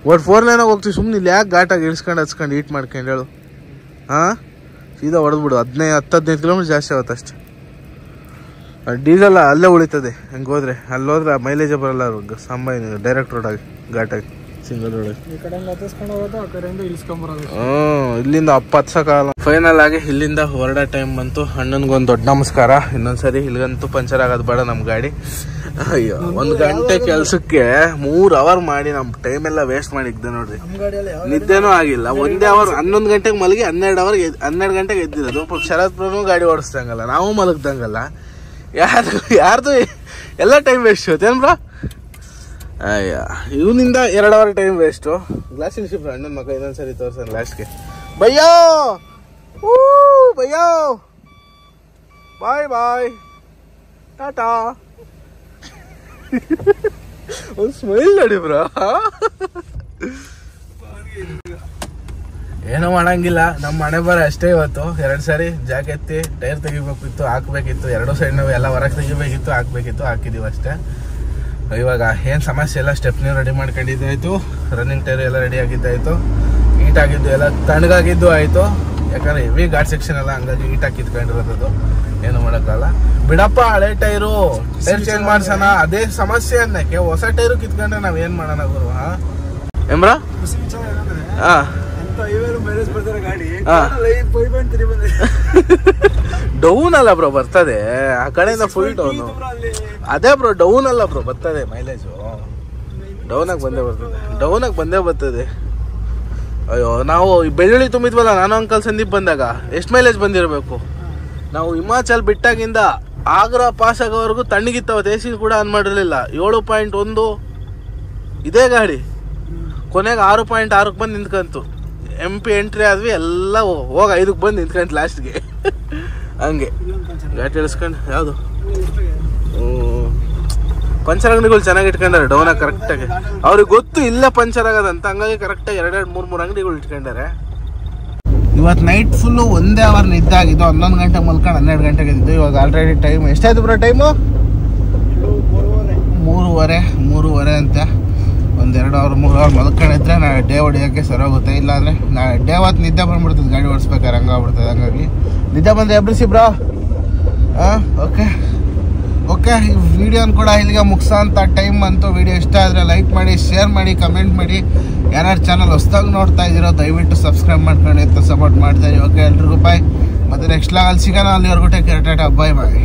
Speaker 1: ಒಟ್ಟು 4 ಲೈನಾಗ ಹೋಗ್ತೀವಿ. ಸುಮ್ಮನೆ ಇಲ್ಲಿ ಯಾಕೆ ಘಾಟಾಗಿ ಇಳಿಸ್ಕೊಂಡು ಹಚ್ಕೊಂಡು ಹೀಟ್ ಮಾಡ್ಕೊಂಡು ಹೇಳು. ಸೀದಾ ಹೊಡೆದ್ಬಿಡು. 10-15 ಕಿಲೋಮೀಟರ್ ಜಾಸ್ತಿ ಆಗುತ್ತೆ ಅಷ್ಟೇ. ಡೀಸೆಲ್ ಅಲ್ಲೇ ಉಳಿತದೆ ಹಂಗೆ ಹೋದ್ರೆ. ಅಲ್ಲಿ ಹೋದ್ರೆ ಮೈಲೇಜೇ ಬರಲ್ಲ. ಸಾಂಬಾ ಡೈರೆಕ್ಟ್ ರೋಡಾಗಿ ಘಾಟಾಗಿ ಸಿಂಗಲ್ ರೋಡಾಗಿ. ಇಲ್ಲಿಂದ ಹತ್ಸಕ್ಕಾಗಲ್ಲ. ಫೈನಲ್ ಆಗಿ ಇಲ್ಲಿಂದ ಹೊರಡೋ ಟೈಮ್ ಬಂತು. ಅಣ್ಣನ್ಗೊಂದು ದೊಡ್ಡ ನಮಸ್ಕಾರ. ಇನ್ನೊಂದ್ಸರಿ ಇಲ್ಲಿಗಂತೂ ಪಂಚರ್ ಆಗೋದು ಬೇಡ ನಮ್ಮ ಗಾಡಿ. ಅಯ್ಯೋ 1 ಗಂಟೆ ಕೆಲ್ಸಕ್ಕೆ 3 ಅವರ್ ಮಾಡಿ ನಮ್ಮ ಟೈಮ್ ಎಲ್ಲ ವೇಸ್ಟ್ ಮಾಡಿದ್ದೆ ನೋಡ್ರಿ. ನಿದ್ದೆನೂ ಆಗಿಲ್ಲ. 1 ಅವರ್ 11 ಗಂಟೆಗೆ ಮಲಗಿ 12 ಗಂಟೆಗೆ ಎದ್ದಿರೋದು. ಶರತ್ ಬ್ರೋನು ಗಾಡಿ ಓಡಿಸ್ದಂಗಲ್ಲ, ನಾವು ಮಲಗ್ದಂಗಲ್ಲ. ಯಾರ್ದು ಎಲ್ಲ ಟೈಮ್ ವೇಸ್ಟ್ ಹೋತೇನ್ ಬ್ರೋ? ಅಯ್ಯ ಇವನಿಂದ 2 ಅವರ್ ಟೈಮ್ ವೇಸ್ಟು. ಗ್ಲಾಸಿನ ಶಿಫ್ಟ್ ಅಣ್ಣನ ಮಗ ಇನ್ನೊಂದ್ಸರಿ ತೋರ್ಸೋಣ ಲಾಸ್ಟ್ಗೆ. ಭಯ್ಯೋ ಭಯ್ಯೋ ಬಾಯ್ ಬಾಯ್ ಟಾಟಾ. ಒಂದು ಸ್ಮೈಲ್ ನೋಡಿ ಬ್ರೋ. ಏನೋ ಮಾಡಂಗಿಲ್ಲ, ನಮ್ಮ ಮನೆ ಬರ ಅಷ್ಟೇ. ಇವತ್ತು 2 ಸಾರಿ ಜಾಕ್ ಎತ್ತಿ ಟೈರ್ ತೆಗಿಬೇಕಿತ್ತು, ಹಾಕ್ಬೇಕಿತ್ತು. 2 ಸೈಡ್ ನಾವು ಎಲ್ಲ ಹೊರಗೆ ತೆಗಿಬೇಕಿತ್ತು, ಹಾಕ್ಬೇಕಿತ್ತು, ಹಾಕಿದೀವಿ ಅಷ್ಟೇ. ಇವಾಗ ಏನು ಸಮಸ್ಯೆ ಇಲ್ಲ. ಸ್ಟೆಪ್ನಿ ರೆಡಿ ಮಾಡ್ಕೊಂಡಿದ್ದಾಯ್ತು, ರನ್ನಿಂಗ್ ಟೈರ್ ಎಲ್ಲ ರೆಡಿ ಆಗಿದ್ದಾಯ್ತು, ಹೀಟ್ ಆಗಿದ್ದು ಎಲ್ಲ ತಣ್ಣಗಾಗಿದ್ದು ಆಯಿತು. ಯಾಕಂದ್ರೆ ಹೆವಿ ಘಾಟ್ ಸೆಕ್ಷನ್ ಎಲ್ಲ, ಹಂಗಾಗಿ ಹೀಟಾಗಿ ಕಿತ್ಕೊಂಡಿರೋದು. ಏನು ಮಾಡೋಕ್ಕಲ್ಲ ಬಿಡಪ್ಪ. ಹಳೆ ಟೈರು ಚೇಂಜ್ ಮಾಡ್ಸೋಣ, ಅದೇ ಸಮಸ್ಯೆ ಅನ್ನಕ್ಕೆ. ಹೊಸ ಟೈರು ಕಿತ್ಕೊಂಡ್ರೆ ನಾವ್ ಏನ್ ಮಾಡೋಣ ಗುರು? ಏಮ್ರ ಡೌನ್ ಅಲ್ಲ ಬ್ರೋ ಬರ್ತದೆ ಆ ಕಡೆಯಿಂದ ಫುಲ್ ಡೌನ್. ಅದೇ ಬ್ರೋ ಡೌನ್ ಅಲ್ಲ ಬ್ರೋ ಬರ್ತದೆ ಮೈಲೇಜು. ಡೌನಾಗಿ ಬಂದೇ ಬರ್ತದೆ. ಅಯ್ಯೋ ನಾವು ಬೆಳ್ಳುಳ್ಳಿ ತುಂಬಿದ್ವಲ್ಲ ನಾನು ಅಂಕಲ್ ಸಂದೀಪ್ ಬಂದಾಗ, ಎಷ್ಟು ಮೈಲೇಜ್ ಬಂದಿರಬೇಕು? ನಾವು ಹಿಮಾಚಲ್ ಬಿಟ್ಟಾಗಿಂದ ಆಗ್ರಾ ಪಾಸ್ ಆಗೋವರೆಗೂ ತಣ್ಣಗಿತ್ತವತ್ತು. ಎ ಸಿ ಕೂಡ ಆನ್ ಮಾಡಿರಲಿಲ್ಲ. 7.1 ಇದೇ ಗಾಡಿ ಕೊನೆಗೆ 6.6ಕ್ಕೆ ಬಂದು ನಿಂತ್ಕಂತು. MP ಎಂಟ್ರಿ ಆದ್ವಿ, ಎಲ್ಲ ಹೋಗಿ 5ಕ್ಕೆ ಬಂದು ನಿಂತ್ಕಂತು ಲಾಸ್ಟ್ಗೆ. ಹಂಗೆ ಗಾಡಿ ಇಳಿಸ್ಕೊಂಡು ಯಾವುದು ಪಂಚರ್ ಅಂಗಡಿಗಳು ಚೆನ್ನಾಗಿ ಇಟ್ಕೊಂಡಾರೆ ಡೌನಾಗಿ ಕರೆಕ್ಟಾಗಿ. ಅವ್ರಿಗೆ ಗೊತ್ತು ಇಲ್ಲೇ ಪಂಚರ್ ಆಗೋದಂತ, ಹಂಗಾಗಿ ಕರೆಕ್ಟಾಗಿ 2-3 ಅಂಗಡಿಗಳು ಇಟ್ಕೊಂಡಾರೆ. ಇವತ್ತು ನೈಟ್ ಫುಲ್ಲು ಒಂದೇ ಅವರ್ ನಿದ್ದೆ ಆಗಿದ್ದು. 11 ಗಂಟೆ ಮಲ್ಕೊಂಡು 12 ಗಂಟೆಗೆ ಇದ್ದು. ಇವಾಗ ಆಲ್ರೆಡಿ ಟೈಮ್ ಎಷ್ಟಾಯ್ತು ಬ್ರೋ? ಟೈಮು 3:30 ಅಂತೆ. 1-2 ಅವರ್ 3 ಅವರ್ ಮಲ್ಕೊಂಡಿದ್ರೆ ನಾಳೆ ಡೇ ಹೊಡಿಯೋಕ್ಕೆ ಸರೋಗುತ್ತೆ. ಇಲ್ಲಾಂದರೆ ನಾಳೆ ಡೇ ಹೊತ್ತು ನಿದ್ದೆ ಬಂದ್ಬಿಡ್ತದೆ ಗಾಡಿ ಓಡಿಸ್ಬೇಕಾದ್ರೆ, ಹಂಗಾಗ್ಬಿಡ್ತದೆ. ಹಂಗಾಗಿ ನಿದ್ದೆ ಬಂದು ಎಬ್ಬಿಸಿ ಬ್ರೋ. ಹಾಂ, ಓಕೆ ಈ ವಿಡಿಯೋನ ಕೂಡ ಇಲ್ಲಿಗೆ ಮುಗಿಸೋ ಅಂತ ಟೈಮ್ ಬಂತು. ವಿಡಿಯೋ ಇಷ್ಟ ಆದರೆ ಲೈಕ್ ಮಾಡಿ, ಶೇರ್ ಮಾಡಿ, ಕಮೆಂಟ್ ಮಾಡಿ. ಯಾರ್ಯಾರು ಚಾನಲ್ ಹೊಸ್ದಾಗಿ ನೋಡ್ತಾ ಇದ್ದೀರೋ ದಯವಿಟ್ಟು ಸಬ್ಸ್ಕ್ರೈಬ್ ಮಾಡ್ಕೊಂಡು ಅಂತ ಸಪೋರ್ಟ್ ಮಾಡ್ತಾ ಇದ್ದೀವಿ. ಓಕೆ, ಎಲ್ರಿಗೂ ಬಾಯ್. ಮತ್ತು ನೆಕ್ಸ್ಟ್ ಲಾಗಲ್ಲಿ ಸಿಗೋಣ. ಅಲ್ಲಿವರೆಗೂ ಟೇಕ್ ಕೇರ್, ಟಾಟಾ, ಬಾಯ್ ಬಾಯ್.